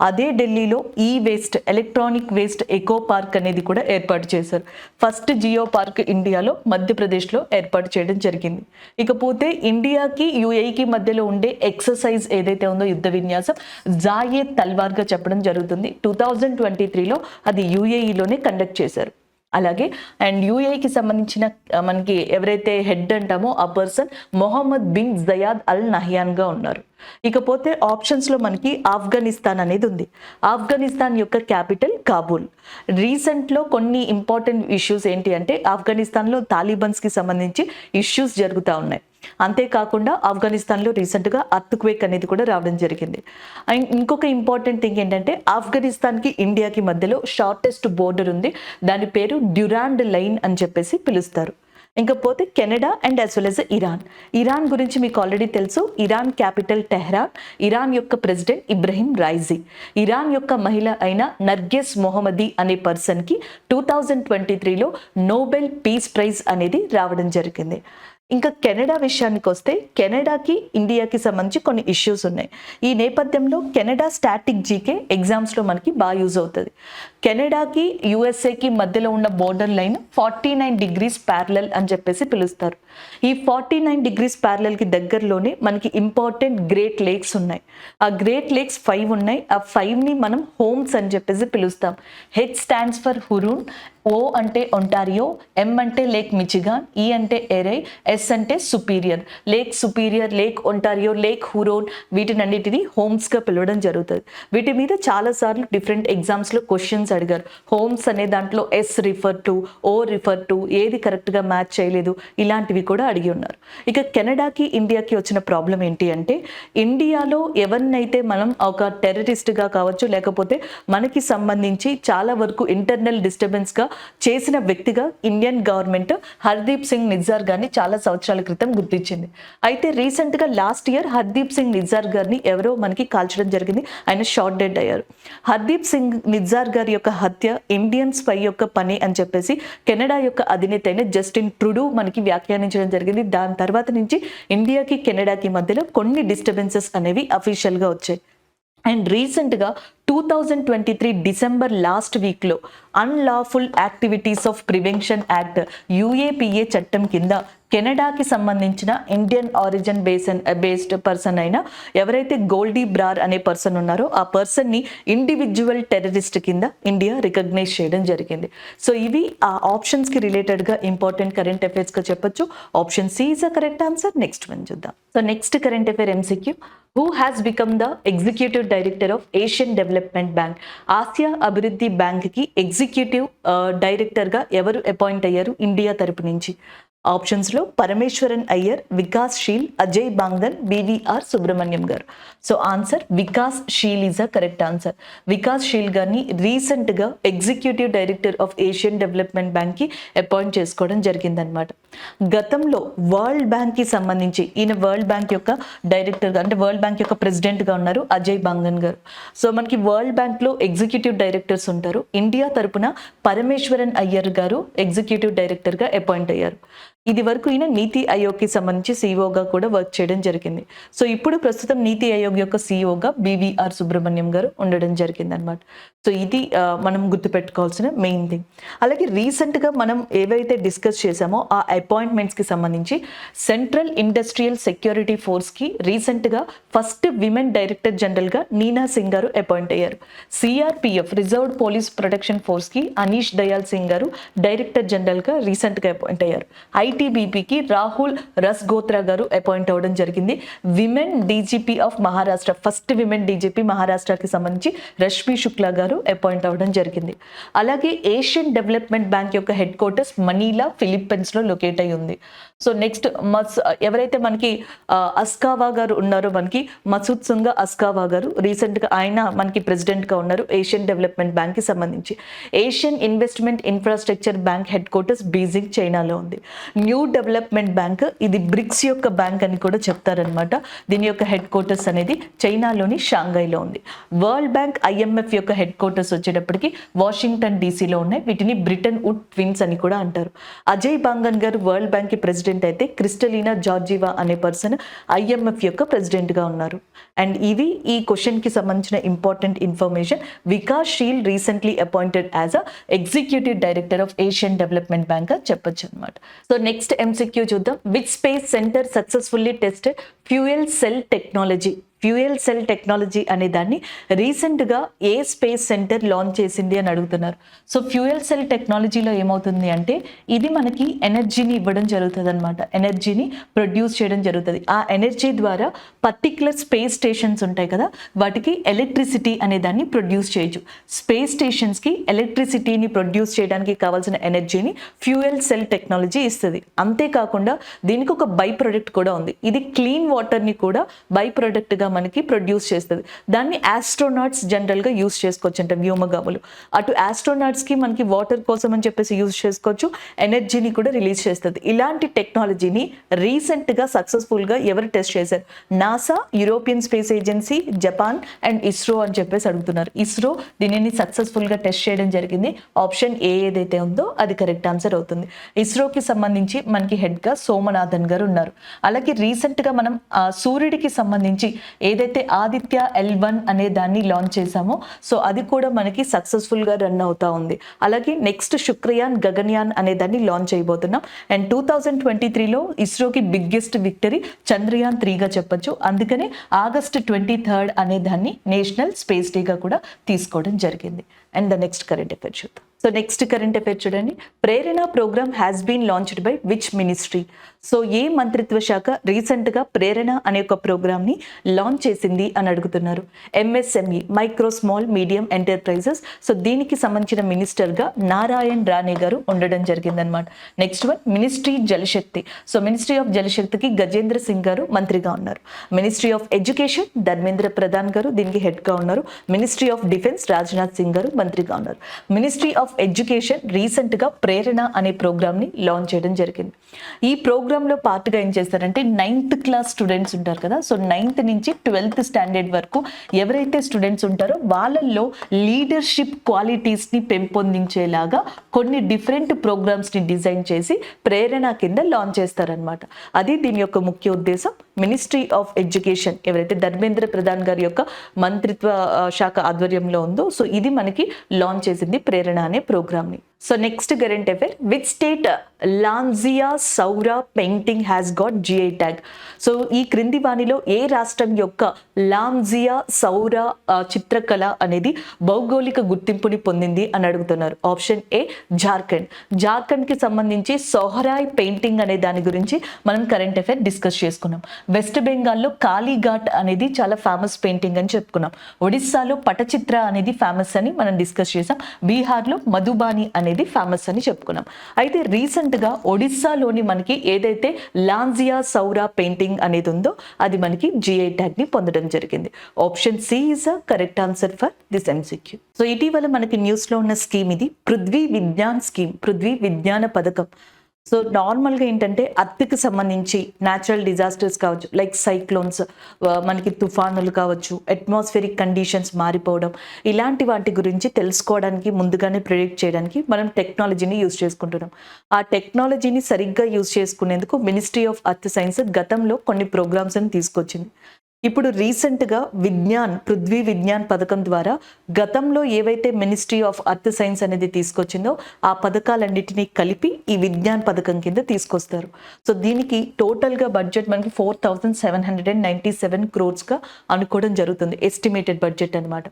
అదే ఢిల్లీలో waste, electronic waste echo park అనేది కూడా ఏర్పాటు చేశారు. ఫస్ట్ జియో పార్క్ ఇండియాలో మధ్యప్రదేశ్లో ఏర్పాటు చేయడం జరిగింది. ఇకపోతే ఇండియాకి UAEకి మధ్యలో ఉండే ఎక్సర్సైజ్ ఏదైతే ఉందో, యుద్ధ విన్యాసం, జాయే తల్వార్గా చెప్పడం జరుగుతుంది. 2023లో అది UAEలోనే కండక్ట్ చేశారు. అలాగే అండ్ యూఏకి సంబంధించిన మనకి ఎవరైతే హెడ్ అంటామో ఆ పర్సన్ మొహమ్మద్ బిన్ జయాద్ అల్ నహ్యాన్గా ఉన్నారు. ఇకపోతే ఆప్షన్స్లో మనకి ఆఫ్ఘనిస్తాన్ అనేది ఉంది. ఆఫ్ఘనిస్తాన్ యొక్క క్యాపిటల్ కాబూల్. రీసెంట్లో కొన్ని ఇంపార్టెంట్ ఇష్యూస్ ఏంటి అంటే ఆఫ్ఘనిస్తాన్లో తాలిబన్స్కి సంబంధించి ఇష్యూస్ జరుగుతూ ఉన్నాయి. అంతేకాకుండా ఆఫ్ఘనిస్తాన్లో రీసెంట్గా అర్త్క్వేక్ అనేది కూడా రావడం జరిగింది. అండ్ ఇంకొక ఇంపార్టెంట్ థింగ్ ఏంటంటే ఆఫ్ఘనిస్తాన్కి ఇండియాకి మధ్యలో షార్టెస్ట్ బోర్డర్ ఉంది. దాని పేరు డ్యూరాండ్ లైన్ అని చెప్పేసి పిలుస్తారు. ఇంకపోతే Canada and as well as Iran. Iran గురించి మీకు ఆల్రెడీ తెలుసు. Iran capital Tehran. ఇరాన్ యొక్క ప్రెసిడెంట్ ఇబ్రహీం రైజీ. ఇరాన్ యొక్క మహిళ అయిన నర్గెస్ మొహమ్మదీ అనే పర్సన్కి 2023లో నోబెల్ పీస్ ప్రైజ్ అనేది రావడం జరిగింది. ఇంకా కెనడా విషయానికి వస్తే కెనడాకి ఇండియాకి సంబంధించి కొన్ని ఇష్యూస్ ఉన్నాయి. ఈ నేపథ్యంలో కెనడా స్టాటిక్ జీకే ఎగ్జామ్స్లో మనకి బాగా యూజ్ అవుతుంది. కెనడాకి యుఎస్ఏకి మధ్యలో ఉన్న బోర్డర్ లైన్ 49 degrees ప్యారలల్ అని చెప్పేసి పిలుస్తారు. ఈ 49 degrees ప్యారలల్కి దగ్గరలోనే మనకి ఇంపార్టెంట్ గ్రేట్ లేక్స్ ఉన్నాయి. ఆ గ్రేట్ లేక్స్ 5 ఉన్నాయి. ఆ 5ని మనం హోమ్స్ అని చెప్పేసి పిలుస్తాం. H stands for Huron, O అంటే ఒంటారియో, ఎం అంటే లేక్ మిచిగాన్, ఈ అంటే ఎరై, ఎస్ అంటే Superior. Lake Superior, Lake Ontario, Lake Huron వీటినన్నిటిని హోమ్స్గా పిలవడం జరుగుతుంది. వీటి మీద చాలాసార్లు డిఫరెంట్ ఎగ్జామ్స్లో క్వశ్చన్స్ అడిగారు. హోమ్స్ అనే దాంట్లో S refer to, O refer to, ఏది కరెక్ట్గా మ్యాచ్ చేయలేదు, ఇలాంటివి కూడా అడిగి ఉన్నారు. ఇక కెనడాకి ఇండియాకి వచ్చిన ప్రాబ్లం ఏంటి అంటే ఇండియాలో ఎవరినైతే మనం ఒక టెర్రరిస్ట్గా కావచ్చు లేకపోతే మనకి సంబంధించి చాలా వరకు ఇంటర్నల్ డిస్టర్బెన్స్గా చేసిన వ్యక్తిగా ఇండియన్ గవర్నమెంట్ హర్దీప్ సింగ్ నిజ్జార్ గారిని చాలా సంవత్సరాల క్రితం గుర్తించింది. అయితే రీసెంట్గా లాస్ట్ ఇయర్ హర్దీప్ సింగ్ నిజ్జార్ గారిని ఎవరో మనకి కాల్చడం జరిగింది. ఆయన షార్ట్ డెడ్ అయ్యారు. హర్దీప్ సింగ్ నిజ్జార్ గారి యొక్క హత్య ఇండియన్ స్పై యొక్క పని అని చెప్పేసి కెనడా యొక్క అధినేత అయిన జస్టిన్ ట్రూడో మనకి వ్యాఖ్యానించడం జరిగింది. దాని తర్వాత నుంచి ఇండియాకి కెనడాకి మధ్యలో కొన్ని డిస్టర్బెన్సెస్ అనేవి అఫీషియల్గా వచ్చాయి. అండ్ రీసెంట్గా 2023 డిసెంబర్ లాస్ట్ వీక్లో unlawful activities of prevention act UAPA చట్టం కింద కెనడాకి సంబంధించిన ఇండియన్ ఆరిజిన్ బేస్డ్ పర్సన్ అయిన ఎవరైతే గోల్డీ బ్రార్ అనే పర్సన్ ఉన్నారో ఆ పర్సన్ని ఇండివిజువల్ టెర్రరిస్ట్ కింద ఇండియా రికగ్నైజ్ చేయడం జరిగింది. సో ఇవి ఆ ఆప్షన్స్కి రిలేటెడ్గా ఇంపార్టెంట్ కరెంట్ అఫైర్స్గా చెప్పొచ్చు. Option C is a correct answer. Next one చూద్దాం. So next current affair MCQ. Who has become the executive director of Asian Development Bank? Asia అభివృద్ధి బ్యాంక్కి ఎగ్జిక్యూటివ్ డైరెక్టర్గా ఎవరు అపాయింట్ అయ్యారు ఇండియా తరపు నుంచి? ఆప్షన్స్లో పరమేశ్వరన్ అయ్యర్, వికాస్ షీల్, అజయ్ బాంగ్దన్, బివిఆర్ సుబ్రహ్మణ్యం గారు. So answer Vikas she'll is a correct answer. Vikas she'll గారిని రీసెంట్గా executive director of Asian development బ్యాంక్కి అపాయింట్ చేసుకోవడం జరిగిందనమాట. గతంలో వరల్డ్ బ్యాంక్కి సంబంధించి ఈయన వరల్డ్ బ్యాంక్ యొక్క డైరెక్టర్గా అంటే వరల్డ్ బ్యాంక్ యొక్క ప్రెసిడెంట్గా ఉన్నారు అజయ్ బాంగన్ గారు. సో మనకి వరల్డ్ బ్యాంక్లో ఎగ్జిక్యూటివ్ డైరెక్టర్స్ ఉంటారు. ఇండియా తరపున పరమేశ్వరన్ అయ్యర్ గారు ఎగ్జిక్యూటివ్ డైరెక్టర్గా అపాయింట్ అయ్యారు. ఇది వరకు ఈయన నీతి ఆయోగ్కి సంబంధించి సీఈఓగా కూడా వర్క్ చేయడం జరిగింది. సో ఇప్పుడు ప్రస్తుతం నీతి ఆయోగ్ యొక్క సీఈఓగా బివిఆర్ సుబ్రహ్మణ్యం గారు ఉండడం జరిగింది అనమాట. సో ఇది మనం గుర్తుపెట్టుకోవాల్సిన మెయిన్ థింగ్. అలాగే రీసెంట్గా మనం ఏవైతే డిస్కస్ చేసామో ఆ అపాయింట్మెంట్స్కి సంబంధించి సెంట్రల్ ఇండస్ట్రియల్ సెక్యూరిటీ ఫోర్స్కి రీసెంట్గా ఫస్ట్ విమెన్ డైరెక్టర్ జనరల్గా నీనా సింగ్ గారు అపాయింట్ అయ్యారు. సిఆర్పిఎఫ్ రిజర్వ్డ్ పోలీస్ ప్రొటెక్షన్ ఫోర్స్కి అనీష్ దయాల్ సింగ్ గారు డైరెక్టర్ జనరల్గా రీసెంట్గా అపాయింట్ అయ్యారు. ఐటీబీపీకి రాహుల్ రస్గోత్రా గారు అపాయింట్ అవ్వడం జరిగింది. Women DGP of Maharashtra first women DGP మహారాష్ట్రకి సంబంధించి రష్మి శుక్లా గారు అపాయింట్ అవ్వడం జరిగింది. అలాగే ఏషియన్ డెవలప్మెంట్ బ్యాంక్ యొక్క హెడ్ క్వార్టర్స్ మనీలా ఫిలిప్పీన్స్లో లొకేట్ అయి ఉంది. సో నెక్స్ట్ ఎవరైతే మనకి అస్కావా గారు ఉన్నారో మనకి మసూద్ సుంగా అస్కావా గారు రీసెంట్గా ఆయన మనకి ప్రెసిడెంట్గా ఉన్నారు ఏషియన్ డెవలప్మెంట్ బ్యాంక్కి సంబంధించి. Asian investment infrastructure bank head quarters Beijing చైనాలో ఉంది. న్యూ డెవలప్మెంట్ బ్యాంక్ ఇది బ్రిక్స్ యొక్క బ్యాంక్ అని కూడా చెప్తారనమాట. దీని యొక్క హెడ్ క్వార్టర్స్ అనేది చైనాలోని షాంఘైలో ఉంది. వరల్డ్ బ్యాంక్ ఐఎంఎఫ్ యొక్క హెడ్ క్వార్టర్స్ వచ్చేటప్పటికి వాషింగ్టన్ డీసీలో ఉన్నాయి. వీటిని బ్రిటన్ వుడ్ ట్విన్స్ అని కూడా అంటారు. అజయ్ బాంగన్ గారు వరల్డ్ బ్యాంక్ కి ప్రెసిడెంట్ అయితే క్రిస్టలీనా జార్జివా అనే పర్సన్ ఐఎంఎఫ్ యొక్క ప్రెసిడెంట్గా ఉన్నారు. అండ్ ఇవి ఈ క్వశ్చన్కి సంబంధించిన important information. Vikas she'll recently appointed as a executive director of Asian development bank చెప్పొచ్చు అనమాట. సో నెక్స్ట్ ఎంసీక్యూ చూద్దాం. Which space centre successfully tested fuel cell technology fuel cell technology అనే దాన్ని రీసెంట్గా ఏ స్పేస్ సెంటర్ లాంచ్ చేసింది అని అడుగుతున్నారు. సో ఫ్యూయల్ సెల్ టెక్నాలజీలో ఏమవుతుంది అంటే ఇది మనకి ఎనర్జీని ఇవ్వడం జరుగుతుంది అనమాట. ఎనర్జీని ప్రొడ్యూస్ చేయడం జరుగుతుంది. ఆ ఎనర్జీ ద్వారా పర్టికులర్ స్పేస్ స్టేషన్స్ ఉంటాయి కదా, వాటికి ఎలక్ట్రిసిటీ అనే దాన్ని ప్రొడ్యూస్ చేయొచ్చు. స్పేస్ స్టేషన్స్కి ఎలక్ట్రిసిటీని ప్రొడ్యూస్ చేయడానికి కావాల్సిన ఎనర్జీని ఫ్యూయల్ సెల్ టెక్నాలజీ ఇస్తుంది. అంతేకాకుండా దీనికి ఒక బై ప్రొడక్ట్ కూడా ఉంది. ఇది క్లీన్ వాటర్ని కూడా బై ప్రొడక్ట్గా మనకి ప్రొడ్యూస్ చేస్తుంది. దాన్ని ఆస్ట్రోనాట్స్ జనరల్గా యూస్ చేసుకోవచ్చు అంటే వ్యోమగాములు. అటు ఆస్ట్రోనాట్స్కి మనకి వాటర్ కోసం అని చెప్పేసి యూస్ చేసుకోవచ్చు, ఎనర్జీని కూడా రిలీజ్ చేస్తుంది. ఇలాంటి టెక్నాలజీని రీసెంట్గా సక్సెస్ఫుల్గా ఎవరు టెస్ట్ చేశారు? NASA, European space agency, Japan and ISRO అని చెప్పేసి అడుగుతున్నారు. ఇస్రో దీనిని సక్సెస్ఫుల్గా టెస్ట్ చేయడం జరిగింది. ఆప్షన్ ఏ ఏదైతే ఉందో అది కరెక్ట్ ఆన్సర్ అవుతుంది. ఇస్రోకి సంబంధించి మనకి హెడ్గా సోమనాథన్ గారు ఉన్నారు. అలాగే రీసెంట్గా మనం సూర్యుడికి సంబంధించి ఏదైతే ఆదిత్య L1 అనే దాన్ని లాంచ్ చేశామో సో అది కూడా మనకి సక్సెస్ఫుల్గా రన్ అవుతా ఉంది. అలాగే నెక్స్ట్ శుక్రయాన్, గగన్యాన్ అనే దాన్ని లాంచ్ చేయబోతున్నాం. అండ్ 2023లో ఇస్రోకి బిగ్గెస్ట్ విక్టరీ చంద్రయాన్ 3గా చెప్పొచ్చు. అందుకనే August 23 అనే దాన్ని నేషనల్ స్పేస్ డేగా కూడా తీసుకోవడం జరిగింది. And the next current affair చూద్దాం. సో నెక్స్ట్ కరెంట్ అఫైర్ చూడండి. Prerana program has been launched by which ministry? So ఏ మంత్రిత్వ శాఖ రీసెంట్గా ప్రేరణ అనే ఒక ప్రోగ్రామ్ని లాంచ్ చేసింది అని అడుగుతున్నారు. MSME, micro small medium enterprises. So దీనికి సంబంధించిన మినిస్టర్గా నారాయణ్ రాణే గారు ఉండడం జరిగిందనమాట. Next one ministry Jalshakti. So ministry of జలశక్తికి గజేంద్ర సింగ్ గారు మంత్రిగా ఉన్నారు. Ministry of education Dharmendra Pradhan గారు దీనికి హెడ్గా ఉన్నారు. Ministry of defence Rajnath Singh గారు మంత్రిగా ఉన్నారు. మినిస్ట్రీ ఆఫ్ ఎడ్యుకేషన్ రీసెంట్గా ప్రేరణ అనే ప్రోగ్రామ్ని లాంచ్ చేయడం జరిగింది. ఈ ప్రోగ్రాంలో పార్ట్గా ఏం చేస్తారంటే 9th క్లాస్ స్టూడెంట్స్ ఉంటారు కదా, సో 9th నుంచి 12th స్టాండర్డ్ వరకు ఎవరైతే స్టూడెంట్స్ ఉంటారో వాళ్ళల్లో లీడర్షిప్ క్వాలిటీస్ని పెంపొందించేలాగా కొన్ని డిఫరెంట్ ప్రోగ్రామ్స్ని డిజైన్ చేసి ప్రేరణ కింద లాంచ్ చేస్తారనమాట. అది దీని యొక్క ముఖ్య ఉద్దేశం. మినిస్ట్రీ ఆఫ్ ఎడ్యుకేషన్ ఎవరైతే ధర్మేంద్ర ప్రధాన్ గారి యొక్క మంత్రిత్వ శాఖ ఆధ్వర్యంలో ఉందో సో ఇది మనకి లాంచ్ చేసింది ప్రేరణ అనే ప్రోగ్రామ్ని. So next current affair. Which state Lanjia Saura painting has got GI tag? So ఈ క్రింది వాణిలో ఏ రాష్ట్రం యొక్క లాంజియా సౌర చిత్రకళ అనేది భౌగోళిక గుర్తింపుని పొందింది అని అడుగుతున్నారు. Option A Jharkhand. జార్ఖండ్కి సంబంధించి సోహరాయ్ పెయింటింగ్ అనే దాని గురించి మనం కరెంట్ అఫైర్ డిస్కస్ చేసుకున్నాం. వెస్ట్ బెంగాల్లో కాళీఘాట్ అనేది చాలా ఫేమస్ పెయింటింగ్ అని చెప్పుకున్నాం. ఒడిస్సాలో పటచిత్ర అనేది ఫేమస్ అని మనం డిస్కస్ చేసాం. బీహార్లో మధుబాని అనేది ఫేమస్ అని చెప్పుకున్నాం. అయితే రీసెంట్గా ఒడిస్సాలోని మనకి ఏదైతే లాంజియా సౌర పెయింటింగ్ అనేది ఉందో అది మనకి GI ట్యాగ్ని పొందడం జరిగింది. Option C is a correct answer for this MCQ. So ఇటీవల మనకి న్యూస్లో ఉన్న స్కీమ్ ఇది పృథ్వీ విజ్ఞాన్ స్కీమ్, పృథ్వీ విజ్ఞాన పథకం. సో నార్మల్గా ఏంటంటే అర్త్కి సంబంధించి న్యాచురల్ డిజాస్టర్స్ కావచ్చు, లైక్ సైక్లోన్స్, మనకి తుఫానులు కావచ్చు, అట్మాస్ఫియరిక్ కండిషన్స్ మారిపోవడం, ఇలాంటి వాటి గురించి తెలుసుకోవడానికి ముందుగానే ప్రిడిక్ట్ చేయడానికి మనం టెక్నాలజీని యూజ్ చేసుకుంటున్నాం. ఆ టెక్నాలజీని సరిగ్గా యూజ్ చేసుకునేందుకు మినిస్ట్రీ ఆఫ్ అర్త్ సైన్స్ గతంలో కొన్ని ప్రోగ్రామ్స్ని తీసుకొచ్చింది. ఇప్పుడు రీసెంట్గా పృథ్వీ విజ్ఞాన్ పథకం ద్వారా గతంలో ఏవైతే మినిస్ట్రీ ఆఫ్ అర్త్ సైన్స్ అనేది తీసుకొచ్చిందో ఆ పథకాలన్నిటినీ కలిపి ఈ విజ్ఞాన్ పథకం కింద తీసుకొస్తారు. సో దీనికి టోటల్గా బడ్జెట్ మనకి 4797 crores అనుకోవడం జరుగుతుంది, ఎస్టిమేటెడ్ బడ్జెట్ అనమాట.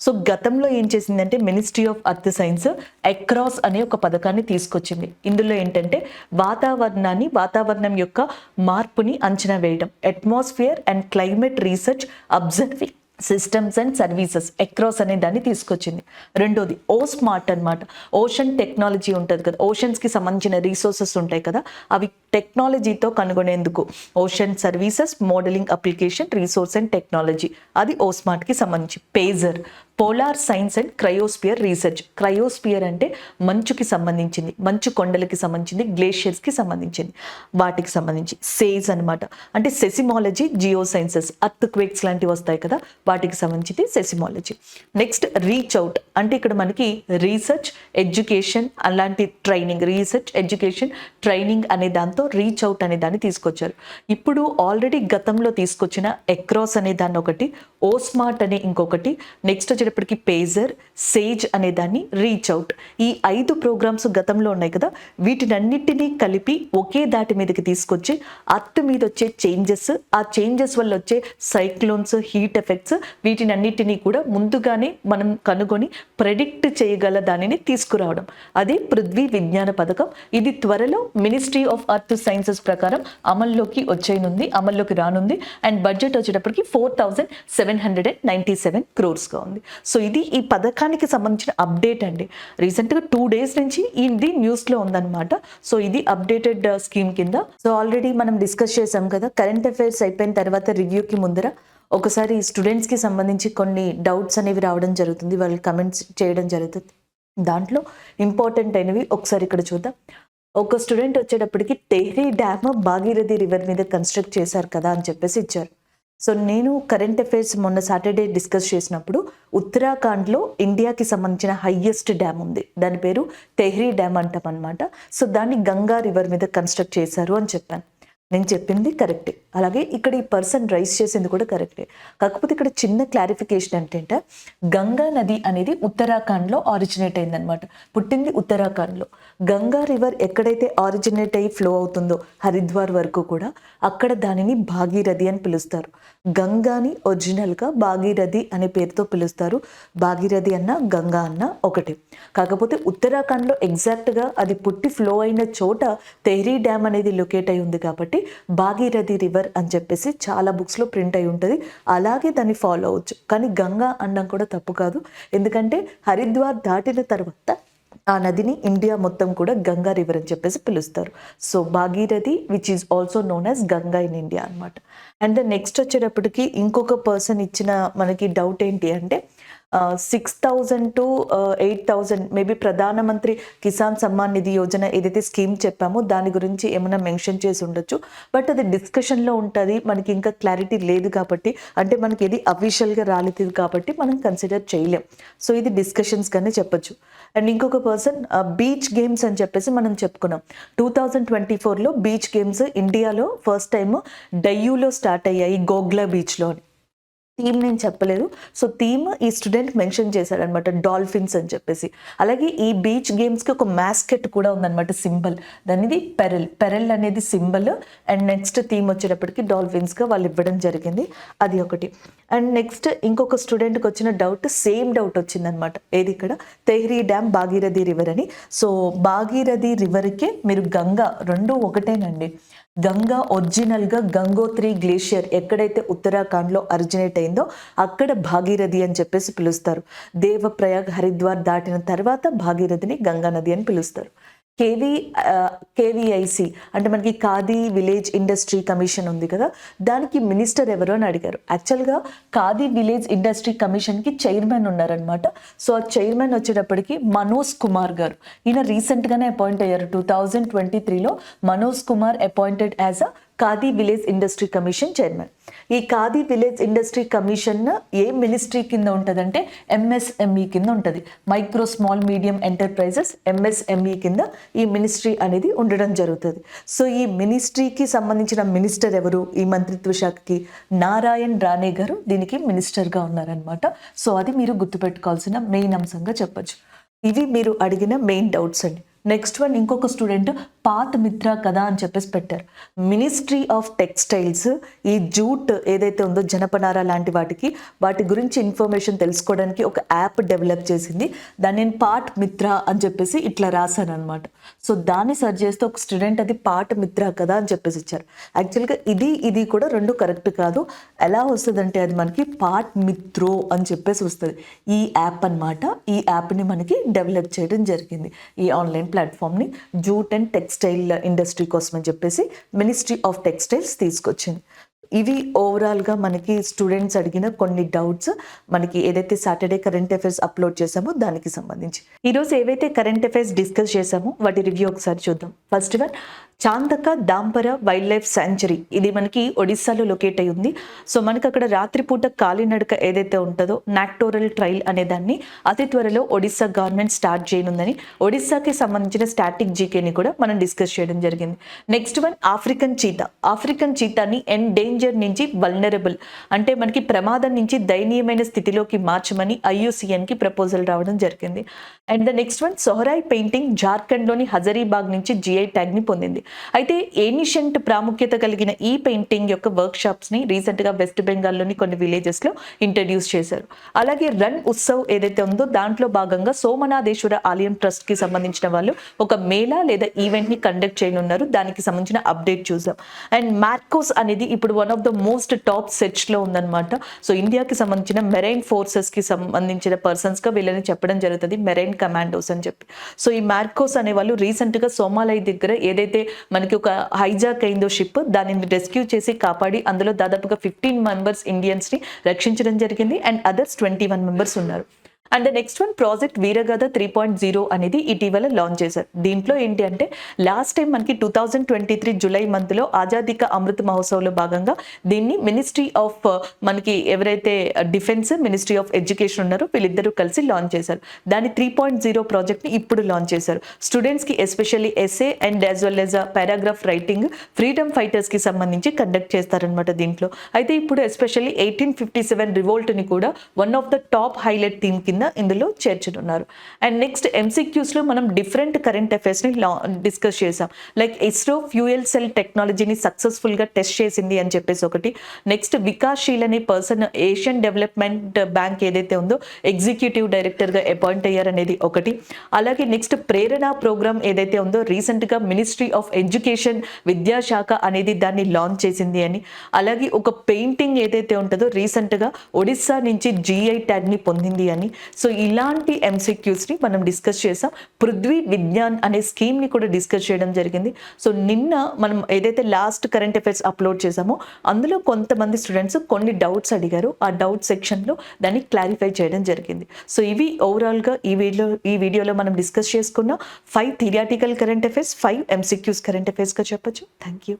సో గతంలో ఏం చేసిందంటే ministry of earth science across అనే ఒక పథకాన్ని తీసుకొచ్చింది. ఇందులో ఏంటంటే వాతావరణం యొక్క మార్పుని అంచనా వేయడం, atmosphere and climate research observing systems and services across అనే దాన్ని తీసుకొచ్చింది. రెండోది ఓస్మార్ట్ అనమాట. ఓషన్ టెక్నాలజీ ఉంటుంది కదా, ఓషన్స్కి సంబంధించిన రీసోర్సెస్ ఉంటాయి కదా, అవి టెక్నాలజీతో కనుగొనేందుకు ocean services modelling application resource and technology, అది ఓస్మార్ట్కి సంబంధించి. Pager polar science and cryosphere research. Cryosphere అంటే మంచుకి సంబంధించింది, మంచు కొండలకి సంబంధించింది, గ్లేషియర్స్కి సంబంధించింది, వాటికి సంబంధించి. సేజ్ అనమాట అంటే సెసిమాలజీ, జియో సైన్సెస్, అర్త్ క్వేక్స్ లాంటివి వస్తాయి కదా వాటికి సంబంధించింది సెసిమాలజీ. నెక్స్ట్ రీచ్ అవుట్ అంటే ఇక్కడ మనకి రీసెర్చ్ ఎడ్యుకేషన్ అలాంటి ట్రైనింగ్, రీసెర్చ్ ఎడ్యుకేషన్ ట్రైనింగ్ అనే దాంతో రీచ్ అవుట్ అనే దాన్ని తీసుకొచ్చారు. ఇప్పుడు ఆల్రెడీ గతంలో తీసుకొచ్చిన అక్రాస్ అనే దాన్ని ఒకటి, ఓస్మార్ట్ అనే ఇంకొకటి, నెక్స్ట్ వచ్చి వచ్చేటప్పటికి పేజర్, సేజ్ అనే దాన్ని, రీచ్ అవుట్, ఈ 5 ప్రోగ్రామ్స్ గతంలో ఉన్నాయి కదా, వీటినన్నిటినీ కలిపి ఒకే దాటి మీదకి తీసుకొచ్చి అర్త్ మీద వచ్చే చేంజెస్, ఆ చేంజెస్ వల్ల వచ్చే సైక్లోన్స్, హీట్ ఎఫెక్ట్స్, వీటినన్నిటినీ కూడా ముందుగానే మనం కనుగొని ప్రెడిక్ట్ చేయగల దానిని తీసుకురావడం, అది పృథ్వీ విజ్ఞాన పథకం. ఇది త్వరలో మినిస్ట్రీ ఆఫ్ అర్త్ సైన్సెస్ ప్రకారం అమల్లోకి రానుంది. అండ్ బడ్జెట్ వచ్చేటప్పటికి 4797 క్రోర్స్గా ఉంది. సో ఇది ఈ పథకానికి సంబంధించిన అప్డేట్ అండి. రీసెంట్గా 2 days నుంచి ఇది న్యూస్లో ఉందన్నమాట. సో ఇది అప్డేటెడ్ స్కీమ్ కింద. సో ఆల్రెడీ మనం డిస్కస్ చేసాం కదా, కరెంట్ అఫైర్స్ అయిపోయిన తర్వాత రివ్యూకి ముందర ఒకసారి స్టూడెంట్స్కి సంబంధించి కొన్ని డౌట్స్ అనేవి రావడం జరుగుతుంది, వాళ్ళు కమెంట్స్ చేయడం జరుగుతుంది. దాంట్లో ఇంపార్టెంట్ అయినవి ఒకసారి ఇక్కడ చూద్దాం. ఒక స్టూడెంట్ వచ్చేటప్పటికి తెహ్రీ డ్యామ్ భాగీరథి రివర్ మీద కన్స్ట్రక్ట్ చేశారు కదా అని చెప్పేసి ఇచ్చారు. సో నేను కరెంట్ అఫైర్స్ మొన్న సాటర్డే డిస్కస్ చేసినప్పుడు ఉత్తరాఖండ్లో ఇండియాకి సంబంధించిన హైయెస్ట్ డ్యామ్ ఉంది, దాని పేరు తెహ్రీ డ్యామ్ అంటాం అనమాట. సో దాన్ని గంగా రివర్ మీద కన్స్ట్రక్ట్ చేశారు అని చెప్పాను. నేను చెప్పింది కరెక్టే, అలాగే ఇక్కడ ఈ పర్సన్ రైస్ చేసింది కూడా కరెక్టే. కాకపోతే ఇక్కడ చిన్న క్లారిఫికేషన్ ఏంటంటే, గంగా నది అనేది ఉత్తరాఖండ్లో ఆరిజినేట్ అయిందనమాట, పుట్టింది ఉత్తరాఖండ్లో. గంగా రివర్ ఎక్కడైతే ఆరిజినేట్ అయ్యి ఫ్లో అవుతుందో హరిద్వార్ వరకు కూడా, అక్కడ దానిని భాగీరథి అని పిలుస్తారు. గంగాని ఒరిజినల్గా భాగీరథి అనే పేరుతో పిలుస్తారు. భాగీరథి అన్న గంగా అన్న ఒకటే. కాకపోతే ఉత్తరాఖండ్లో ఎగ్జాక్ట్గా అది పుట్టి ఫ్లో అయిన చోట తెహ్రీ డ్యామ్ అనేది లొకేట్ అయి ఉంది కాబట్టి భాగీరథి రివర్ అని చెప్పేసి చాలా బుక్స్లో ప్రింట్ అయి ఉంటుంది. అలాగే దాన్ని ఫాలో అవ్వచ్చు. కానీ గంగా అనడం కూడా తప్పు కాదు, ఎందుకంటే హరిద్వార్ దాటిన తర్వాత ఆ నదిని ఇండియా మొత్తం కూడా గంగా రివర్ అని చెప్పేసి పిలుస్తారు. So Bhagirathi which is also known as Ganga in India అనమాట. అండ్ నెక్స్ట్ వచ్చేటప్పటికి ఇంకొక పర్సన్ ఇచ్చిన మనకి డౌట్ ఏంటి అంటే, 6,000 to 8,000 మేబీ ప్రధానమంత్రి కిసాన్ సమ్మాన్ నిధి యోజన ఏదైతే స్కీమ్ చెప్పామో దాని గురించి ఏమైనా మెన్షన్ చేసి ఉండొచ్చు. బట్ అది డిస్కషన్లో ఉంటుంది, మనకి ఇంకా క్లారిటీ లేదు కాబట్టి, అంటే మనకి ఇది అఫీషియల్గా రాలేదు కాబట్టి మనం కన్సిడర్ చేయలేం. సో ఇది డిస్కషన్స్గానే చెప్పొచ్చు. అండ్ ఇంకొక పర్సన్ బీచ్ గేమ్స్ అని చెప్పేసి మనం చెప్పుకున్నాం. 2024లో బీచ్ గేమ్స్ ఇండియాలో ఫస్ట్ టైం డయ్యూలో స్టార్ట్ అయ్యాయి, గోగ్లా బీచ్లో అని. థీమ్ నేను చెప్పలేదు, సో థీమ్ ఈ స్టూడెంట్ మెన్షన్ చేశాడనమాట, డాల్ఫిన్స్ అని చెప్పేసి. అలాగే ఈ బీచ్ గేమ్స్కి ఒక మ్యాస్కెట్ కూడా ఉందన్నమాట, సింబల్, దానిది పెరల్ అనేది సింబల్. అండ్ నెక్స్ట్ థీమ్ వచ్చేటప్పటికి డాల్ఫిన్స్గా వాళ్ళు ఇవ్వడం జరిగింది, అది ఒకటి. అండ్ నెక్స్ట్ ఇంకొక స్టూడెంట్కి వచ్చిన డౌట్, సేమ్ డౌట్ వచ్చిందనమాట, ఏది ఇక్కడ తెహ్రీ డ్యామ్ భాగీరథి రివర్ అని. సో భాగీరథి రివర్కే మీరు గంగా రెండు ఒకటేనండి. గంగా ఒరిజినల్గా గంగోత్రి గ్లేషియర్ ఎక్కడైతే ఉత్తరాఖండ్లో అరిజినేట్ అయిందో అక్కడ భాగీరథి అని చెప్పేసి పిలుస్తారు. దేవప్రయాగ్ హరిద్వార్ దాటిన తర్వాత భాగీరథిని గంగా నది అని పిలుస్తారు. కేవీఐసి అంటే మనకి ఖాదీ విలేజ్ ఇండస్ట్రీ కమిషన్ ఉంది కదా, దానికి మినిస్టర్ ఎవరు అని అడిగారు. యాక్చువల్గా ఖాదీ విలేజ్ ఇండస్ట్రీ కమిషన్కి చైర్మన్ ఉన్నారనమాట. సో ఆ చైర్మన్ వచ్చేటప్పటికి మనోజ్ కుమార్ గారు. ఈయన రీసెంట్గానే అపాయింట్ అయ్యారు, 2023లో Manoj Kumar appointed as a khadi village industry commission chairman. ఈ ఖాదీ విలేజ్ ఇండస్ట్రీ కమిషన్ ఏ మినిస్ట్రీ కింద ఉంటుందంటే ఎంఎస్ఎంఈ కింద ఉంటుంది, micro small medium enterprises MSME కింద ఈ మినిస్ట్రీ అనేది ఉండడం జరుగుతుంది. సో ఈ మినిస్ట్రీకి సంబంధించిన మినిస్టర్ ఎవరు, ఈ మంత్రిత్వ శాఖకి నారాయణ్ రానే గారు దీనికి మినిస్టర్గా ఉన్నారనమాట. సో అది మీరు గుర్తుపెట్టుకోవాల్సిన మెయిన్ అంశంగా చెప్పచ్చు. ఇవి మీరు అడిగిన మెయిన్ డౌట్స్ అండి. నెక్స్ట్ వన్, ఇంకొక స్టూడెంట్ పాత్ మిత్ర కదా అని చెప్పేసి పెట్టారు. మినిస్ట్రీ ఆఫ్ టెక్స్టైల్స్ ఈ జూట్ ఏదైతే ఉందో జనపనార లాంటి వాటి గురించి ఇన్ఫర్మేషన్ తెలుసుకోవడానికి ఒక యాప్ డెవలప్ చేసింది. దాన్ని నేను పాట్ మిత్ర అని చెప్పేసి ఇట్లా రాశాను అనమాట. సో దాన్ని సెర్చ్ చేస్తే ఒక స్టూడెంట్ అది పాట్ మిత్ర కదా అని చెప్పేసి ఇచ్చారు. యాక్చువల్గా ఇది కూడా రెండు కరెక్ట్ కాదు. ఎలా వస్తుందంటే అది మనకి పాట్ మిత్రో అని చెప్పేసి వస్తుంది. ఈ యాప్ అనమాట, ఈ యాప్ని మనకి డెవలప్ చేయడం జరిగింది, ఈ ఆన్లైన్ ప్లాట్ఫామ్ని జూట్ అండ్ టెక్స్టైల్ ఇండస్ట్రీ కోసం అని చెప్పేసి మినిస్ట్రీ ఆఫ్ టెక్స్టైల్స్ తీసుకొచ్చింది. ఇవి ఓవరాల్గా మనకి స్టూడెంట్స్ అడిగిన కొన్ని డౌట్స్, మనకి ఏదైతే సాటర్డే కరెంట్ అఫైర్స్ అప్లోడ్ చేసామో దానికి సంబంధించి. ఈరోజు ఏవైతే కరెంట్ అఫైర్స్ డిస్కస్ చేసామో వాటి రివ్యూ ఒకసారి చూద్దాం. First one, Chandaka Dampara wildlife sanctuary, ఇది మనకి ఒడిస్సాలో లొకేట్ అయి ఉంది. సో మనకి అక్కడ రాత్రిపూట కాలినడక ఏదైతే ఉంటుందో నాక్టోరల్ ట్రైల్ అనే దాన్ని అతి త్వరలో ఒడిస్సా గవర్నమెంట్ స్టార్ట్ చేయనుందని ఒడిస్సాకి సంబంధించిన స్టాటిక్ జీకేని కూడా మనం డిస్కస్ చేయడం జరిగింది. Next one African cheetah. ఆఫ్రికన్ చీతాని ఎండేంజర్ నుంచి వల్నరబుల్ అంటే మనకి ప్రమాదం నుంచి దయనీయమైన స్థితిలోకి మార్చమని IUCN కి ప్రపోజల్ రావడం జరిగింది. And the next one Sohrai painting జార్ఖండ్లోని హజరీబాగ్ నుంచి GI ట్యాగ్ ని పొందింది. అయితే ఏనిషియంట్ ప్రాముఖ్యత కలిగిన ఈ పెయింటింగ్ యొక్క వర్క్ షాప్స్ ని రీసెంట్ గా వెస్ట్ బెంగాల్లోని కొన్ని విలేజెస్ లో ఇంట్రడ్యూస్ చేశారు. అలాగే రన్ ఉత్సవ్ ఏదైతే ఉందో దాంట్లో భాగంగా సోమనాథేశ్వర ఆలయం ట్రస్ట్ కి సంబంధించిన వాళ్ళు ఒక మేళా లేదా ఈవెంట్ ని కండక్ట్ చేయనున్నారు. దానికి సంబంధించిన అప్డేట్ చూసాం. అండ్ మార్కోస్ అనేది ఇప్పుడు one of the most top search లో ఉందన్నమాట. సో ఇండియాకి సంబంధించిన మెరైన్ ఫోర్సెస్ కి సంబంధించిన పర్సన్స్ గా వీళ్ళని చెప్పడం జరుగుతుంది, మెరైన్ కమాండోస్ అని చెప్పి. సో ఈ మార్కోస్ అనే వాళ్ళు రీసెంట్ గా సోమాలై దగ్గర ఏదైతే మనకి ఒక హైజాక్ అయిందో షిప్, దానిని రెస్క్యూ చేసి కాపాడి అందులో దాదాపుగా 15 మెంబర్స్ ఇండియన్స్ ని రక్షించడం జరిగింది. అండ్ అదర్స్ 21 మెంబర్స్ ఉన్నారు. అండ్ నెక్స్ట్ వన్ ప్రాజెక్ట్ వీరగాథ 3.0 అనేది ఇటీవల లాంచ్ చేశారు. దీంట్లో ఏంటి అంటే లాస్ట్ టైం మనకి 2023 జూలై మంత్లో ఆజాదీ కా అమృత్ మహోత్సవ్లో భాగంగా దీన్ని మినిస్ట్రీ ఆఫ్ మనకి ఎవరైతే డిఫెన్స్, మినిస్ట్రీ ఆఫ్ ఎడ్యుకేషన్ ఉన్నారో వీళ్ళిద్దరూ కలిసి లాంచ్ చేశారు. దాని 3.0 ప్రాజెక్ట్ని ఇప్పుడు లాంచ్ చేశారు. స్టూడెంట్స్కి especially essay and as well as paragraph writing freedom ఫైటర్స్కి సంబంధించి కండక్ట్ చేస్తారనమాట దీంట్లో. అయితే ఇప్పుడు ఎస్పెషల్లీ 1857 రివోల్ట్ని కూడా one of the top highlight theme కింద ఇందులో చేర్చనున్నారు. అండ్ నెక్స్ట్ MCQs లో మనం డిఫరెంట్ కరెంట్ అఫైర్స్ ని డిస్కస్ చేసాం. లైక్ ఇస్రో ఫ్యూయల్ సెల్ టెక్నాలజీని సక్సెస్ఫుల్ గా టెస్ట్ చేసింది అని చెప్పేసి ఒకటి. నెక్స్ట్ వికాస్శీల్ అనే పర్సన్ ఏషియన్ డెవలప్మెంట్ బ్యాంక్ ఏదైతే ఉందో ఎగ్జిక్యూటివ్ డైరెక్టర్ గా అపాయింట్ అయ్యారనేది ఒకటి. అలాగే నెక్స్ట్ ప్రేరణ ప్రోగ్రామ్ ఏదైతే ఉందో రీసెంట్ గా మినిస్ట్రీ ఆఫ్ ఎడ్యుకేషన్ విద్యాశాఖ అనేది దాన్ని లాంచ్ చేసింది అని. అలాగే ఒక పెయింటింగ్ ఏదైతే ఉంటుందో రీసెంట్ గా ఒడిస్సా నుంచి GI ట్యాగ్ ని పొందింది అని. సో ఇలాంటి MCQs ని మనం డిస్కస్ చేసాం. పృథ్వీ విజ్ఞాన్ అనే స్కీమ్ ని కూడా డిస్కస్ చేయడం జరిగింది. సో నిన్న మనం ఏదైతే లాస్ట్ కరెంట్ అఫైర్స్ అప్లోడ్ చేసామో అందులో కొంతమంది స్టూడెంట్స్ కొన్ని డౌట్స్ అడిగారు. ఆ డౌట్ సెక్షన్లో దాన్ని క్లారిఫై చేయడం జరిగింది. సో ఇవి ఓవరాల్గా ఈ వీడియోలో మనం డిస్కస్ చేసుకున్న 5 theoretical current affairs, 5 MCQs current అఫైర్స్గా చెప్పొచ్చు. Thank you.